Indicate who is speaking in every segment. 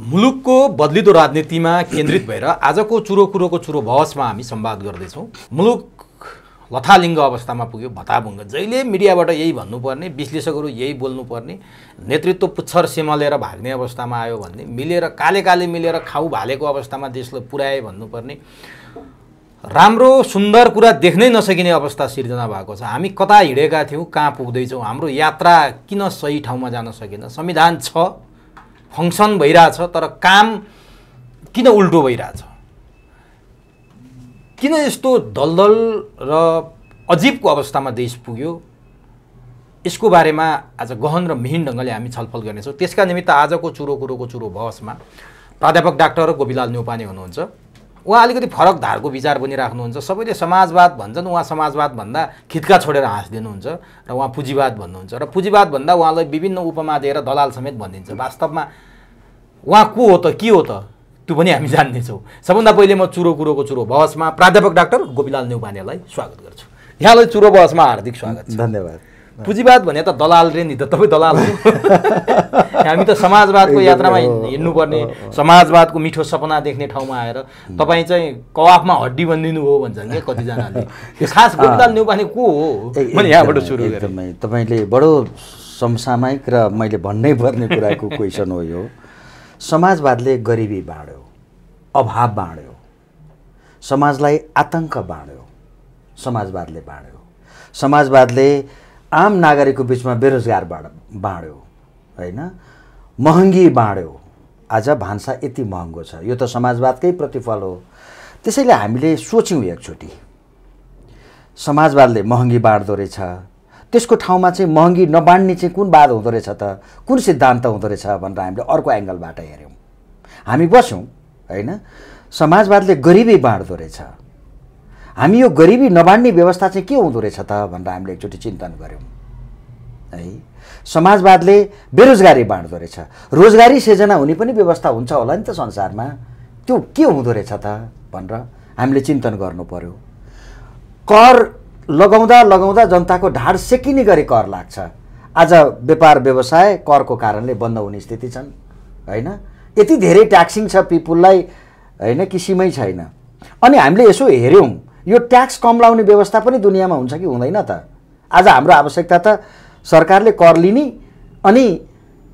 Speaker 1: मुलुकको बदलिदो राजनीतिमा केन्द्रित भएर आजको चुरो कुरोको चुरो बहसमा हामी संवाद गर्दैछौँ। मुलुक लथालिङ्ग अवस्थामा पुग्यो, भताभुङ्ग। जहिले मिडियाबाट यही भन्नुपर्ने, विश्लेषकहरू यही बोल्नुपर्ने, नेतृत्व पुच्छर सिमलेर भाग्ने अवस्थामा आयो भन्ने, मिलेर काले काले मिलेर खाउ भालेको अवस्थामा देशलाई पुर्याए भन्नुपर्ने, राम्रो सुन्दर कुरा देख्नै नसकिने अवस्था सिर्जना भएको छ। हामी कता हिँडेका थियौँ, कहाँ पुग्दैछौँ, हाम्रो यात्रा किन सही ठाउँमा जान सकेन? संविधान छ, फङ्सन भइरहेछ, तर काम किन उल्टो भइरहेछ? किन यस्तो दलदल र अजीबको अवस्थामा देश पुग्यो? यसको बारेमा आज गहन र मिहिन ढङ्गले हामी छलफल गर्नेछौँ। त्यसका निमित्त आजको चुरो कुरोको चुरो बहसमा प्राध्यापक डाक्टर गोपीलाल न्यौपाने हुनुहुन्छ। उहाँ अलिकति फरक धारको विचार पनि राख्नुहुन्छ। सबैले समाजवाद भन्छन्, उहाँ समाजवाद भन्दा खित्का छोडेर हाँसिदिनुहुन्छ र उहाँ पुँजीवाद भन्नुहुन्छ। र पुँजीवाद भन्दा उहाँलाई विभिन्न उपमा दिएर दलाल समेत भनिदिन्छ। वास्तवमा उहाँ को हो त, के हो त, त्यो पनि हामी जान्नेछौँ। सबभन्दा पहिले म चुरो कुरोको चुरो बहसमा प्राध्यापक डाक्टर गोपीलाल न्यौपानेलाई स्वागत गर्छु। यहाँलाई चुरो बहसमा हार्दिक स्वागत छ।
Speaker 2: धन्यवाद।
Speaker 1: पुँजीवाद भने त दलाल रे नि, त तपाईँ दलाल हो। हामी त समाजवादको यात्रामा हिँड्नुपर्ने, समाजवादको मिठो सपना देख्ने ठाउँमा आएर तपाईँ चाहिँ कवाफमा हड्डी बनिदिनु हो भन्छन् क्या कतिजनाले। खास गोपीलाल न्यौपाने को हो? मैले यहाँबाट सुरु गरेँ।
Speaker 2: तपाईँले बडो समसामयिक र मैले भन्नै पर्ने कुराको क्वेसन हो यो। समाजवादले गरिबी बाँड्यो, अभाव बाँड्यो, समाजलाई आतंक बाँड्यो, समाजवादले बाँड्यो। समाजवादले आम नागरिकको बिचमा बेरोजगार बाँड्यो, होइन, महँगी बाँड्यो। आज भान्सा यति महँगो छ, यो त समाजवादकै प्रतिफल हो। त्यसैले हामीले सोच्यौँ एकचोटि, समाजवादले महँगी बाँड्दो रहेछ, त्यसको ठाउँमा चाहिँ महँगी नबाँड्ने चाहिँ कुन वाद हुँदो रहेछ त, कुन सिद्धान्त हुँदो रहेछ भनेर हामीले अर्को एङ्गलबाट हेऱ्यौँ। हामी बस्यौँ, होइन, समाजवादले गरिबी बाँड्दो रहेछ, हामी यो गरिबी नबाँड्ने व्यवस्था चाहिँ के हुँदो रहेछ त भनेर हामीले एकचोटि चिन्तन गऱ्यौँ है। समाजवादले बेरोजगारी बाँड्दो रहेछ, रोजगारी सिर्जना हुने पनि व्यवस्था हुन्छ होला नि त संसारमा, त्यो के हुँदो रहेछ त भनेर हामीले चिन्तन गर्नु पर्यो। कर लगाउँदा लगाउँदा जनताको ढाड सेकिने गरी कर लाग्छ। आज व्यापार व्यवसाय करको कारणले बन्द हुने स्थिति छन्, होइन, यति धेरै ट्याक्सिङ छ पिपुललाई, होइन, किसिमै छैन। अनि हामीले यसो हेऱ्यौँ, यो ट्याक्स कम लाउने व्यवस्था पनि दुनियाँमा हुन्छ कि हुँदैन त? आज हाम्रो आवश्यकता त सरकारले कर लिने अनि,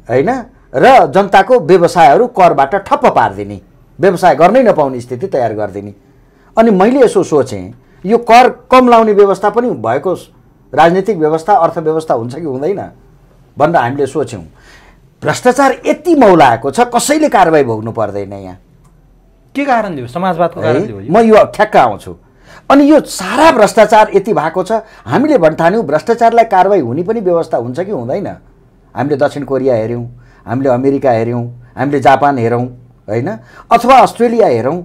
Speaker 2: होइन, र जनताको व्यवसायहरू करबाट ठप्प पारिदिने, व्यवसाय गर्नै नपाउने स्थिति तयार गरिदिने। अनि मैले यसो सोचेँ, यो कर कम लाउने व्यवस्था पनि भएको राजनीतिक व्यवस्था, अर्थव्यवस्था हुन्छ कि हुँदैन भनेर हामीले सोच्यौँ। भ्रष्टाचार यति मौलाएको छ, कसैले कारबाही भोग्नु पर्दैन। यहाँ
Speaker 1: के कारणले हो? समाजवादको कारणले हो?
Speaker 2: म यो ठ्याक्क आउँछु। अनि यो सारा भ्रष्टाचार यति भएको छ, हामीले भन्ठान्यौँ भ्रष्टाचारलाई कारबाही हुने पनि व्यवस्था हुन्छ कि हुँदैन। हामीले दक्षिण कोरिया हेऱ्यौँ, हामीले अमेरिका हेऱ्यौँ, हामीले जापान हेरौँ, होइन, अथवा अस्ट्रेलिया हेरौँ,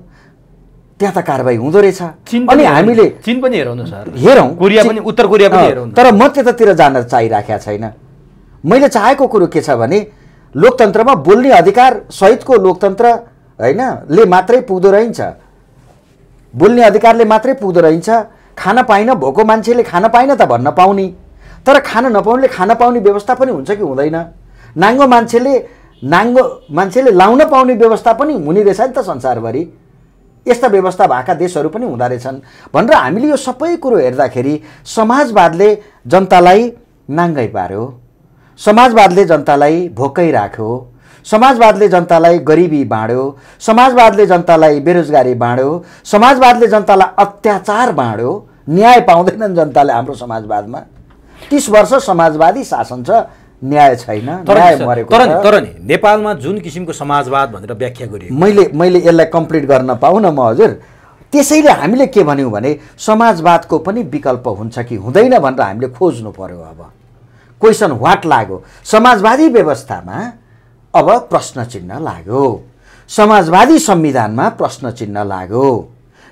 Speaker 2: त्यहाँ त कारबाही हुँदो रहेछ। अनि हामीले
Speaker 1: चीन पनि हेरौँ न सर,
Speaker 2: हेरौँ,
Speaker 1: कोरिया पनि, उत्तर कोरिया पनि हेरौँ।
Speaker 2: तर म त्यतातिर जान चाहिराखेको छैन। मैले चाहेको कुरो के छ भने लोकतन्त्रमा बोल्ने अधिकार सहितको लोकतन्त्र, होइन, ले मात्रै पुग्दो रहन्छ, बोल्ने अधिकारले मात्रै पुग्दो रहन्छ। खान पाइन, भोको मान्छेले खान पाइन त भन्न पाउने, तर खान नपाउनेले खान पाउने व्यवस्था पनि हुन्छ कि हुँदैन? नाङ्गो मान्छेले लाउन पाउने व्यवस्था पनि हुने रहेछ नि त संसारभरि। यस्ता व्यवस्था भएका देशहरू पनि हुँदो रहेछन् भनेर हामीले यो सबै कुरो हेर्दाखेरि समाजवादले जनतालाई नाङ्गै पार्यो, समाजवादले जनतालाई भोकै राख्यो, समाजवादले जनतालाई गरिबी बाँड्यो, समाजवादले जनतालाई बेरोजगारी बाँड्यो, समाजवादले जनतालाई अत्याचार बाँड्यो। न्याय पाउँदैनन् जनताले हाम्रो समाजवादमा। 30 वर्ष समाजवादी शासन छ, न्याय छैन, न्याय मरेको छ।
Speaker 1: तर नि नेपालमा जुन किसिमको समाजवाद भनेर व्याख्या गरियो,
Speaker 2: मैले यसलाई कम्प्लिट गर्न पाउन म हजुर। त्यसैले हामीले के भन्यौँ भने समाजवादको पनि विकल्प हुन्छ कि हुँदैन भनेर हामीले खोज्नु पर्यो। अब क्वेसन व्हाट लाग्यो, समाजवादी व्यवस्थामा अब प्रश्न चिन्ह लाग्यो, समाजवादी संविधानमा प्रश्न चिन्ह लाग्यो।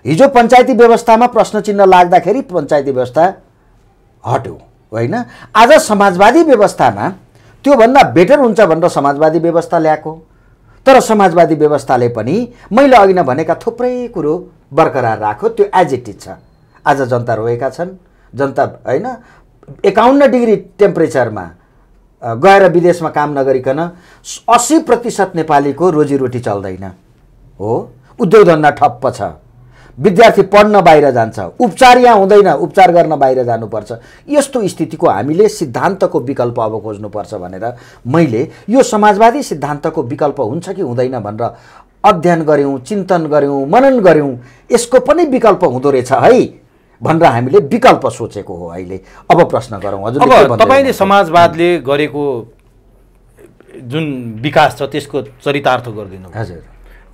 Speaker 2: हिजो पञ्चायती व्यवस्थामा प्रश्न चिन्ह लाग्दाखेरि पञ्चायती व्यवस्था हट्यो, होइन। आज समाजवादी व्यवस्थामा त्योभन्दा बेटर हुन्छ भनेर समाजवादी व्यवस्था ल्याएको, तर समाजवादी व्यवस्थाले पनि मैले अघि नै भनेका थुप्रै कुरो बरकरार राख्यो, त्यो एज इट इज छ। आज जनता रोएका छन्, जनता, होइन, 51 डिग्री टेम्परेचरमा गएर विदेशमा काम नगरिकन 80% नेपालीको रोजीरोटी चल्दैन हो। उद्योग धन्दा ठप्प छ, विद्यार्थी पढ्न बाहिर जान्छ, उपचार यहाँ हुँदैन, उपचार गर्न बाहिर जानुपर्छ। यस्तो स्थितिको हामीले सिद्धान्तको विकल्प अब खोज्नुपर्छ भनेर मैले यो समाजवादी सिद्धान्तको विकल्प हुन्छ कि हुँदैन भनेर अध्ययन गऱ्यौँ, चिन्तन गऱ्यौँ, मनन गऱ्यौँ। यसको पनि विकल्प हुँदो रहेछ है भनेर हामीले विकल्प सोचेको हो। अहिले अब प्रश्न गरौँ हजुर।
Speaker 1: अब तपाईँले समाजवादले गरेको जुन विकास छ त्यसको चरितार्थ गरिदिनु
Speaker 2: हजुर।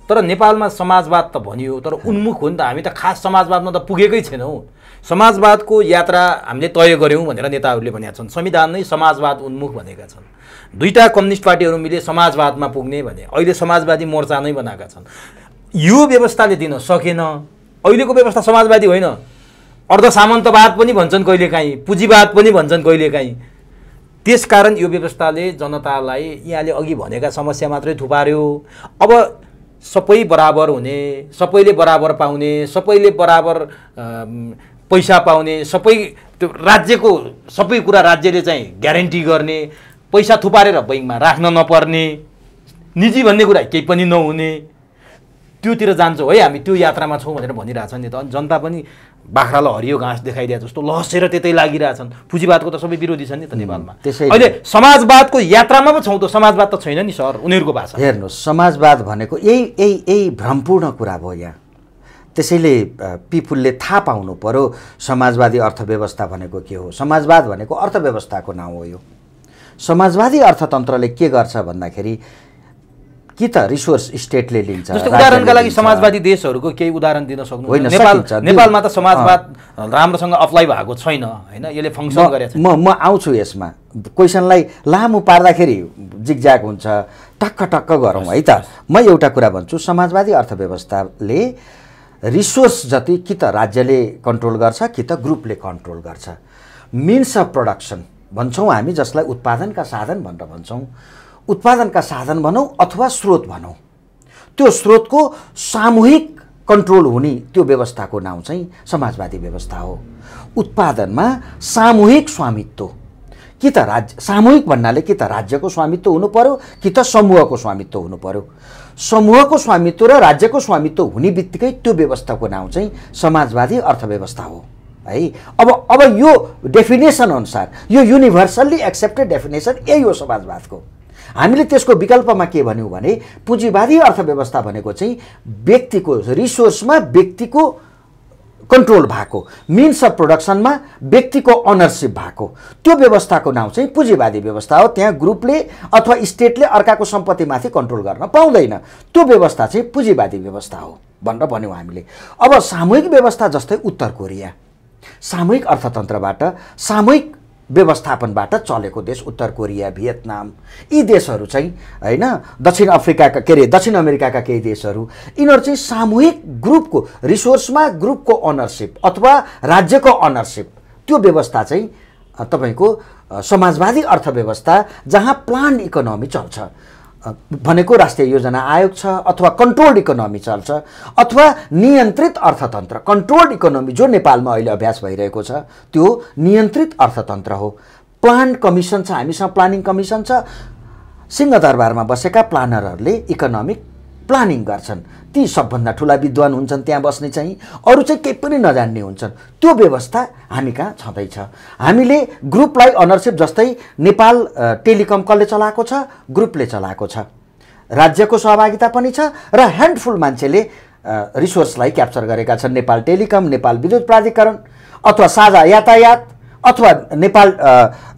Speaker 1: तर नेपालमा समाजवाद त भनियो, तर उन्मुख हो नि त। हामी त खास समाजवादमा त पुगेकै छैनौँ। समाजवादको यात्रा हामीले तय गऱ्यौँ भनेर नेताहरूले भनेका छन्। संविधान नै समाजवाद उन्मुख भनेका छन्। दुईटा कम्युनिस्ट पार्टीहरू मिले समाजवादमा पुग्ने भने अहिले समाजवादी मोर्चा नै बनाएका छन्। यो व्यवस्थाले दिन सकेन। अहिलेको व्यवस्था समाजवादी होइन, अर्ध सामन्तवाद पनि भन्छन् कहिलेकाहीँ, पुँजीवाद पनि भन्छन् कहिलेकाहीँ। त्यसकारण यो व्यवस्थाले जनतालाई यहाँले अघि भनेका समस्या मात्रै थुपार्यो। अब सबै बराबर हुने, सबैले बराबर पाउने, सबैले बराबर पैसा पाउने, सबै त्यो राज्यको सबै कुरा राज्यले चाहिँ ग्यारेन्टी गर्ने, पैसा थुपारेर बैङ्कमा राख्न नपर्ने, निजी भन्ने कुरा केही पनि नहुने, त्योतिर जान्छौँ है हामी। त्यो यात्रामा छौँ भनेर भनिरहेछन् नि त। अनि जनता पनि बाख्रालाई हरियो घाँस देखाइदिए जस्तो लसेर त्यतै लागिरहेछन्। पुँजीवादको त सबै विरोधी छन् नि त नेपालमा। अहिले समाजवादको यात्रामा पो छौँ त, समाजवाद त छैन नि सर उनीहरूको भाषा।
Speaker 2: हेर्नुहोस्, समाजवाद भनेको यही भ्रमपूर्ण कुरा भयो यहाँ। त्यसैले पिपुलले थाहा पाउनु पर्यो समाजवादी अर्थव्यवस्था भनेको के हो। समाजवाद भनेको अर्थव्यवस्थाको नाउँ हो। यो समाजवादी अर्थतन्त्रले के गर्छ भन्दाखेरि कि त रिसोर्स स्टेटले लिन्छ।
Speaker 1: जस्तो उदाहरणका लागि समाजवादी देशहरूको केही उदाहरण दिन सक्नुहुन्छ? नेपालमा त समाजवाद राम्रोसँग अप्लाई भएको छैन होइन, यसले फङ्सन गरेको छ।
Speaker 2: म आउँछु यसमा। क्वेसनलाई लामो पार्दाखेरि जिगज्याग हुन्छ, टक्क टक्क गरौँ है त। म एउटा कुरा भन्छु, समाजवादी अर्थव्यवस्थाले रिसोर्स जति कि त राज्यले कन्ट्रोल गर्छ कि त ग्रुपले कन्ट्रोल गर्छ। मिन्स अफ प्रोडक्सन भन्छौँ हामी, जसलाई उत्पादनका साधन भनेर भन्छौँ। उत्पादनका साधन भनौँ अथवा स्रोत भनौँ, त्यो स्रोतको सामूहिक कन्ट्रोल हुने त्यो व्यवस्थाको नाउँ चाहिँ समाजवादी व्यवस्था हो। उत्पादनमा सामूहिक स्वामित्व, कि त सामूहिक भन्नाले कि त राज्यको स्वामित्व हुनु पर्यो कि त समूहको स्वामित्व हुनु पर्यो। समूहको स्वामित्व र राज्यको स्वामित्व हुने बित्तिकै त्यो व्यवस्थाको नाउँ चाहिँ समाजवादी अर्थव्यवस्था हो है। अब यो डेफिनेसन अनुसार, यो युनिभर्सल्ली एक्सेप्टेड डेफिनेसन यही हो समाजवादको। हामीले त्यसको विकल्पमा के भन्यौँ भने पुँजीवादी अर्थव्यवस्था भनेको चाहिँ व्यक्तिको रिसोर्समा व्यक्तिको कन्ट्रोल भएको, मिन्स अफ प्रोडक्सनमा व्यक्तिको अनरसिप भएको त्यो व्यवस्थाको नाउँ चाहिँ पुँजीवादी व्यवस्था हो। त्यहाँ ग्रुपले अथवा स्टेटले अर्काको सम्पत्तिमाथि कन्ट्रोल गर्न पाउँदैन। त्यो व्यवस्था चाहिँ पुँजीवादी व्यवस्था हो भनेर भन्यौँ हामीले। अब सामूहिक व्यवस्था जस्तै उत्तर कोरिया सामूहिक अर्थतन्त्रबाट, सामूहिक व्यवस्थापनबाट चलेको देश उत्तर कोरिया, भियतनाम, यी देशहरू चाहिँ होइन, दक्षिण अफ्रिकाका दक्षिण अमेरिकाका केही देशहरू, यिनीहरू चाहिँ सामूहिक ग्रुपको रिसोर्समा ग्रुपको अनरसिप अथवा राज्यको अनरसिप त्यो व्यवस्था चाहिँ तपाईँको समाजवादी अर्थव्यवस्था, जहाँ प्लान इकोनोमी चल्छ भनेको राष्ट्रिय योजना आयोग छ, अथवा कन्ट्रोल्ड इकोनोमी चल्छ, अथवा नियन्त्रित अर्थतन्त्र। कन्ट्रोल्ड इकोनोमी जो नेपालमा अहिले अभ्यास भइरहेको छ त्यो नियन्त्रित अर्थतन्त्र हो। प्लान कमिसन छ, हामीसँग प्लानिङ कमिसन छ। सिंहदरबारमा बसेका प्लानरहरूले इकोनोमिक प्लानिङ गर्छन्। ती सबभन्दा ठुला विद्वान हुन्छन् त्यहाँ बस्ने चाहिँ, अरू चाहिँ केही पनि नजान्ने हुन्छन्। त्यो व्यवस्था हामी कहाँ छँदैछ। हामीले ग्रुपलाई अनरसिप, जस्तै नेपाल टेलिकम कसले चलाएको छ? ग्रुपले चलाएको छ। राज्यको सहभागिता पनि छ र ह्यान्डफुल मान्छेले रिसोर्सलाई क्याप्चर गरेका छन्। नेपाल टेलिकम, नेपाल विद्युत प्राधिकरण, अथवा साझा यातायात, अथवा नेपाल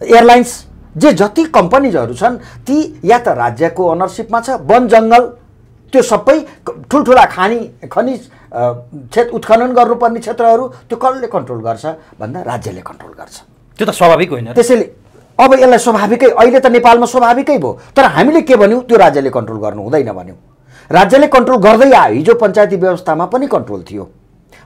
Speaker 2: एयरलाइन्स, जति कम्पनीजहरू छन् ती या त राज्यको अनरसिपमा छ। वन जङ्गल त्यो सबै ठुल्ठुला खनिज क्षेत्र उत्खनन गर्नुपर्ने क्षेत्रहरू त्यो कसले कन्ट्रोल गर्छ भन्दा राज्यले कन्ट्रोल गर्छ।
Speaker 1: त्यो त स्वाभाविक होइन।
Speaker 2: त्यसैले अब यसलाई स्वाभाविकै, अहिले त नेपालमा स्वाभाविकै भयो, तर हामीले के भन्यौँ? त्यो राज्यले कन्ट्रोल गर्नु हुँदैन भन्यौँ। राज्यले कन्ट्रोल गर्दै आयो। हिजो पञ्चायती व्यवस्थामा पनि कन्ट्रोल थियो।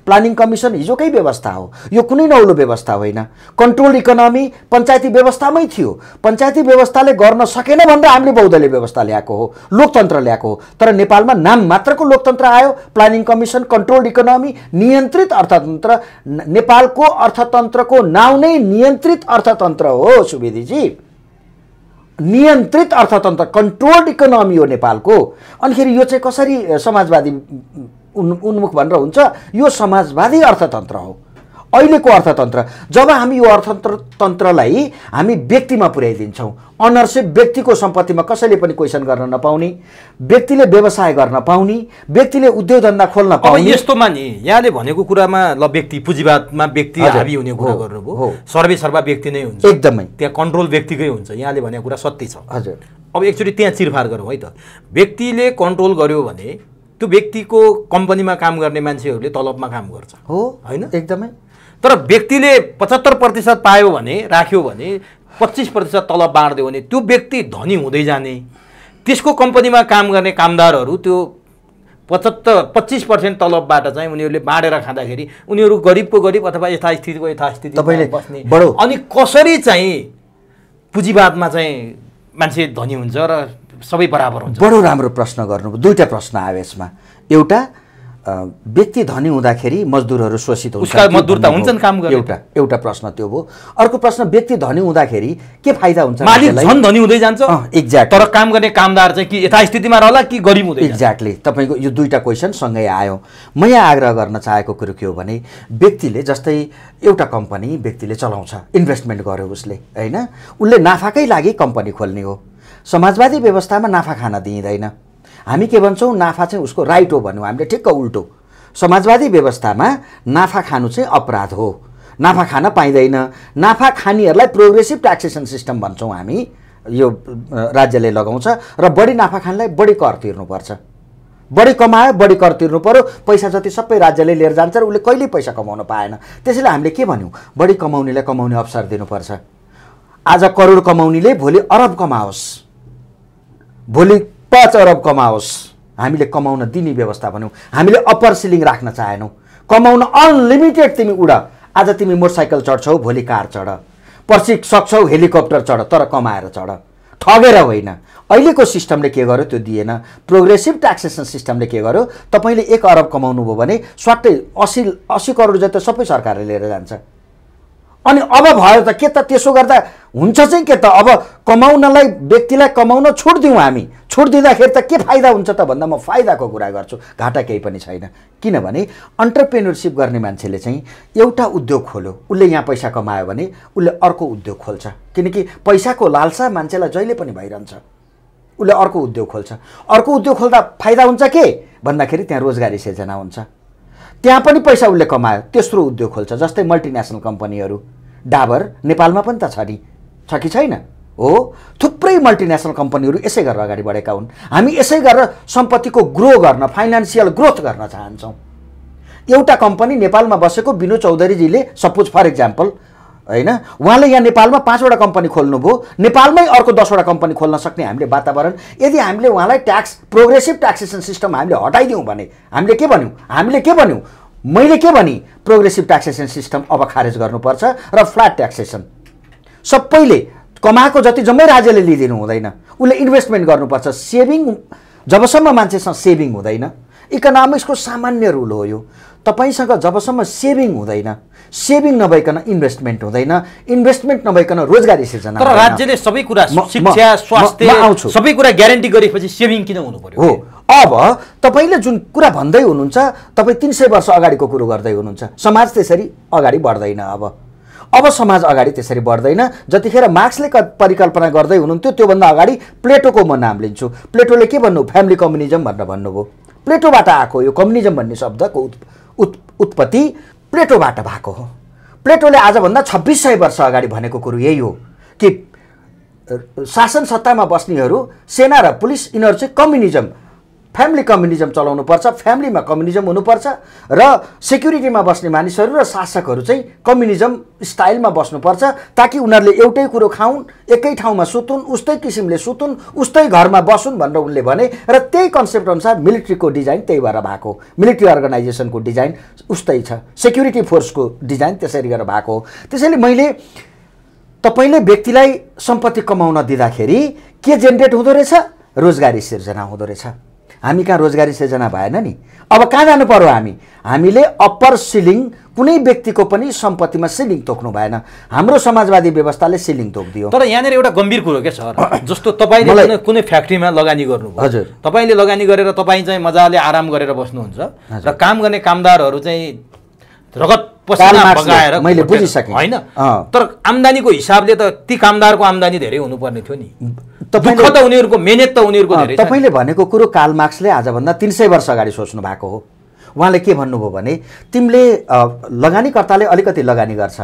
Speaker 2: प्लानिङ कमिसन हिजोकै व्यवस्था हो, यो कुनै नौलो व्यवस्था होइन। कन्ट्रोल इकोनोमी पञ्चायती व्यवस्थामै थियो। पञ्चायती व्यवस्थाले गर्न सकेन भनेर हामीले बहुदलीय व्यवस्था ल्याएको हो, लोकतन्त्र ल्याएको हो। तर नेपालमा नाम मात्रको लोकतन्त्र आयो। प्लानिङ कमिसन, कन्ट्रोल्ड इकोनोमी, नियन्त्रित अर्थतन्त्र। नेपालको अर्थतन्त्रको नाउँ नै नियन्त्रित अर्थतन्त्र हो सुवेदीजी। नियन्त्रित अर्थतन्त्र, कन्ट्रोल्ड इकोनोमी हो नेपालको। अनिखेरि यो चाहिँ कसरी समाजवादी उन्मुख भनेर हुन्छ? यो समाजवादी अर्थतन्त्र हो अहिलेको अर्थतन्त्र। जब हामी यो अर्थतन्त्रलाई हामी व्यक्तिमा पुर्याइदिन्छौँ, अनरसिप व्यक्तिको सम्पत्तिमा कसैले पनि क्वेसन गर्न नपाउने, व्यक्तिले व्यवसाय गर्न पाउने, व्यक्तिले उद्योग धन्दा खोल्न पाउने।
Speaker 1: यस्तोमा नि यहाँले भनेको कुरामा ल व्यक्ति पुँजीवादमा व्यक्ति हाबी हुने कुरा गर्नुभयो, सर्वेसर्वा व्यक्ति नै हुन्छ,
Speaker 2: एकदमै
Speaker 1: त्यहाँ कन्ट्रोल व्यक्तिकै हुन्छ। यहाँले भनेको कुरा सत्य छ।
Speaker 2: हजुर।
Speaker 1: अब एकचोटि त्यहाँ चिरफार गरौँ है त। व्यक्तिले कन्ट्रोल गर्यो भने त्यो व्यक्तिको कम्पनीमा काम गर्ने मान्छेहरूले तलबमा काम गर्छ,
Speaker 2: हो
Speaker 1: होइन?
Speaker 2: एकदमै।
Speaker 1: तर व्यक्तिले 75% पायो भने, राख्यो भने, 25% तलब बाँड्दियो भने त्यो व्यक्ति धनी हुँदै जाने, त्यसको कम्पनीमा काम गर्ने कामदारहरू त्यो 25% तलबबाट चाहिँ उनीहरूले बाँडेर खाँदाखेरि उनीहरू गरिबको गरिब अथवा यथास्थितिको यथास्थिति बस्ने। अनि कसरी चाहिँ पुँजीवादमा चाहिँ मान्छे धनी हुन्छ र सबै बराबर हुन्छ?
Speaker 2: बडो राम्रो प्रश्न गर्नुभयो। दुईटा प्रश्न आयो यसमा। एउटा, व्यक्ति धनी हुँदाखेरि मजदुरहरू शोषित हुन्छ,
Speaker 1: उसका मजदुर त हुन्छन् काम गर्ने,
Speaker 2: एउटा प्रश्न त्यो भयो। अर्को प्रश्न, व्यक्ति धनी हुँदाखेरि के फाइदा हुन्छ?
Speaker 1: मालिक झन् धनी हुँदै जान्छ।
Speaker 2: एक्ज्याक्ट।
Speaker 1: तर काम गर्ने कामदार चाहिँ कि यथास्थितिमा रहला कि गरिब हुँदै?
Speaker 2: एक्ज्याक्टली। तपाईँको यो दुईटा क्वेसन सँगै आयो। म यहाँ आग्रह गर्न चाहेको कुरो के हो भने, व्यक्तिले जस्तै एउटा कम्पनी व्यक्तिले चलाउँछ, इन्भेस्टमेन्ट गर्यो उसले, होइन? उसले नाफाकै लागि कम्पनी खोल्ने हो। समाजवादी व्यवस्थामा नाफा खान दिइँदैन। हामी के भन्छौँ? नाफा चाहिँ उसको राइट हो भन्यौँ हामीले, ठिक्क उल्टो। समाजवादी व्यवस्थामा नाफा खानु चाहिँ अपराध हो, नाफा खान पाइँदैन। नाफा खानेहरूलाई प्रोग्रेसिभ ट्याक्सेसन सिस्टम भन्छौँ हामी, यो राज्यले लगाउँछ। र बढी नाफा खानेलाई बढी कर तिर्नुपर्छ। बढी कमायो बढी कर तिर्नु पर्यो, पैसा जति सबै राज्यले लिएर जान्छ र उसले कहिल्यै पैसा कमाउन पाएन। त्यसैले हामीले के भन्यौँ? बढी कमाउनेलाई कमाउने अवसर दिनुपर्छ। आज करोड कमाउनेले भोलि अरब कमाओस्, भोलि 5 अरब कमाओस्। हामीले कमाउन दिने व्यवस्था भन्यौँ। हामीले अप्पर सिलिङ राख्न चाहेनौँ। कमाउन अनलिमिटेड तिमी उड। आज तिमी मोटरसाइकल चढ्छौ, भोलि कार चढ, पर्सि सक्छौ हेलिकप्टर चढ, तर कमाएर चढ, ठगेर होइन। अहिलेको सिस्टमले के गर्यो? त्यो दिएन। प्रोग्रेसिभ ट्याक्सेसन सिस्टमले के गर्यो? तपाईँले 1 अरब कमाउनु भयो भने स्वाट्टै 80 करोड जति सबै सरकारले लिएर जान्छ। अनि अब भयो त के त? त्यसो गर्दा हुन्छ चाहिँ के त? अब कमाउनलाई, व्यक्तिलाई कमाउन छुट दिउँ हामी। छुट दिँदाखेरि त के फाइदा हुन्छ त भन्दा म फाइदाको कुरा गर्छु, घाटा केही पनि छैन। किनभने अन्टरप्रेन्योरसिप गर्ने मान्छेले चाहिँ एउटा उद्योग खोल्यो, उसले यहाँ पैसा कमायो भने उसले अर्को उद्योग खोल्छ। किनकि पैसाको लालसा मान्छेलाई जहिले पनि भइरहन्छ। उसले अर्को उद्योग खोल्छ। अर्को उद्योग खोल्दा फाइदा हुन्छ के भन्दाखेरि त्यहाँ रोजगारी सिर्जना हुन्छ। त्यहाँ पनि पैसा उसले कमायो, तेस्रो उद्योग खोल्छ। जस्तै मल्टिनेसनल कम्पनीहरू, डाबर नेपालमा पनि त छ नि, छ कि छैन? हो, थुप्रै मल्टिनेसनल कम्पनीहरू यसै गरेर अगाडि बढेका हुन्। हामी यसै गरेर सम्पत्तिको ग्रो गर्न, फाइनेन्सियल ग्रोथ गर्न चाहन्छौँ। एउटा कम्पनी नेपालमा बसेको विनोद चौधरीजीले, सपोज फर इक्जाम्पल, होइन, उहाँले यहाँ नेपालमा 5वटा कम्पनी खोल्नुभयो, नेपालमै अर्को 10वटा कम्पनी खोल्न सक्ने हामीले वातावरण, यदि हामीले उहाँलाई प्रोग्रेसिभ ट्याक्सेसन सिस्टम हामीले हटाइदिउँ भने हामीले के भन्यौँ? मैले के भने? प्रोग्रेसिभ ट्याक्सेसन सिस्टम अब खारेज गर्नुपर्छ र फ्ल्याट ट्याक्सेसन। सबैले कमाएको जति जम्मै राज्यले लिइदिनु हुँदैन, उसले इन्भेस्टमेन्ट गर्नुपर्छ। सेभिङ, जबसम्म मान्छेसँग सेभिङ हुँदैन, इकोनोमिक्सको सामान्य रुल हो यो। तपाईसँग जबसम्म सेभिङ हुँदैन, सेभिङ नभइकन इन्भेस्टमेन्ट हुँदैन, इन्भेस्टमेन्ट नभइकन रोजगारी सिर्जना।
Speaker 1: तर राज्यले सबै कुरा, शिक्षा, स्वास्थ्य, सबै कुरा ग्यारेन्टी गरेपछि सेभिङ किन हुनु पर्यो?
Speaker 2: हो, अब तपाईँले जुन कुरा भन्दै हुनुहुन्छ, तपाईँ 300 वर्ष अगाडिको कुरो गर्दै हुनुहुन्छ। समाज त्यसरी अगाडि बढ्दैन। अब समाज अगाडि त्यसरी बढ्दैन। जतिखेर मार्क्सले परिकल्पना गर्दै हुनुहुन्थ्यो, त्योभन्दा अगाडि प्लेटोको म नाम लिन्छु। प्लेटोले के भन्नु? फ्यामिली कम्युनिजम भनेर भन्नुभयो। प्लेटोबाट आएको यो कम्युनिजम भन्ने शब्दको उत्पत्ति प्लेटोबाट भएको हो। प्लेटोले आजभन्दा 2600 वर्ष अगाडि भनेको कुरो यही हो कि शासन सत्तामा बस्नेहरू, सेना र पुलिस, यिनीहरू चाहिँ कम्युनिजम, फ्यामिली कम्युनिजम चलाउनुपर्छ, फ्यामिलीमा कम्युनिजम हुनुपर्छ र सेक्युरिटीमा बस्ने मानिसहरू र शासकहरू चाहिँ कम्युनिजम स्टाइलमा बस्नुपर्छ, ताकि उनीहरूले एउटै कुरो खाउन्, एकै ठाउँमा सुतुन्, उस्तै किसिमले सुतुन्, उस्तै घरमा बसुन् भनेर उनले भने। र त्यही कन्सेप्ट अनुसार मिलिट्रीको डिजाइन त्यही भएर भएको, मिलिट्री अर्गनाइजेसनको डिजाइन उस्तै छ, सेक्युरिटी फोर्सको डिजाइन त्यसरी गरेर भएको हो। त्यसैले मैले तपाईँले व्यक्तिलाई सम्पत्ति कमाउन दिँदाखेरि के जेनेरेट हुँदो रहेछ? रोजगारी सिर्जना हुँदो रहेछ। हामी कहाँ रोजगारी सिर्जना भएन नि। अब कहाँ जानु पर्यो? हामीले अप्पर सिलिङ कुनै व्यक्तिको पनि सम्पत्तिमा सिलिङ तोक्नु भएन। हाम्रो समाजवादी व्यवस्थाले सिलिङ तोक्दियो।
Speaker 1: तर यहाँनिर एउटा गम्भीर कुरो के सर, जस्तो तपाईँले कुनै फ्याक्ट्रीमा लगानी गर्नुभयो,
Speaker 2: हजुर,
Speaker 1: तपाईँले लगानी गरेर तपाईँ चाहिँ मजाले आराम गरेर बस्नुहुन्छ र काम गर्ने कामदारहरू चाहिँ रगत पसिना बगाएर,
Speaker 2: मैले बुझिसकेँ
Speaker 1: होइन, तर आम्दानीको हिसाबले त ती कामदारको आम्दानी धेरै हुनुपर्ने थियो नि। दुःख त उनीहरूको, मेहनत त उनीहरूको धेरै छ।
Speaker 2: तपाईँले भनेको कुरो कार्ल मार्क्सले आजभन्दा 300 वर्ष अगाडि सोच्नु भएको हो। उहाँले के भन्नुभयो भने तिमीले लगानीकर्ताले अलिकति लगानी गर्छ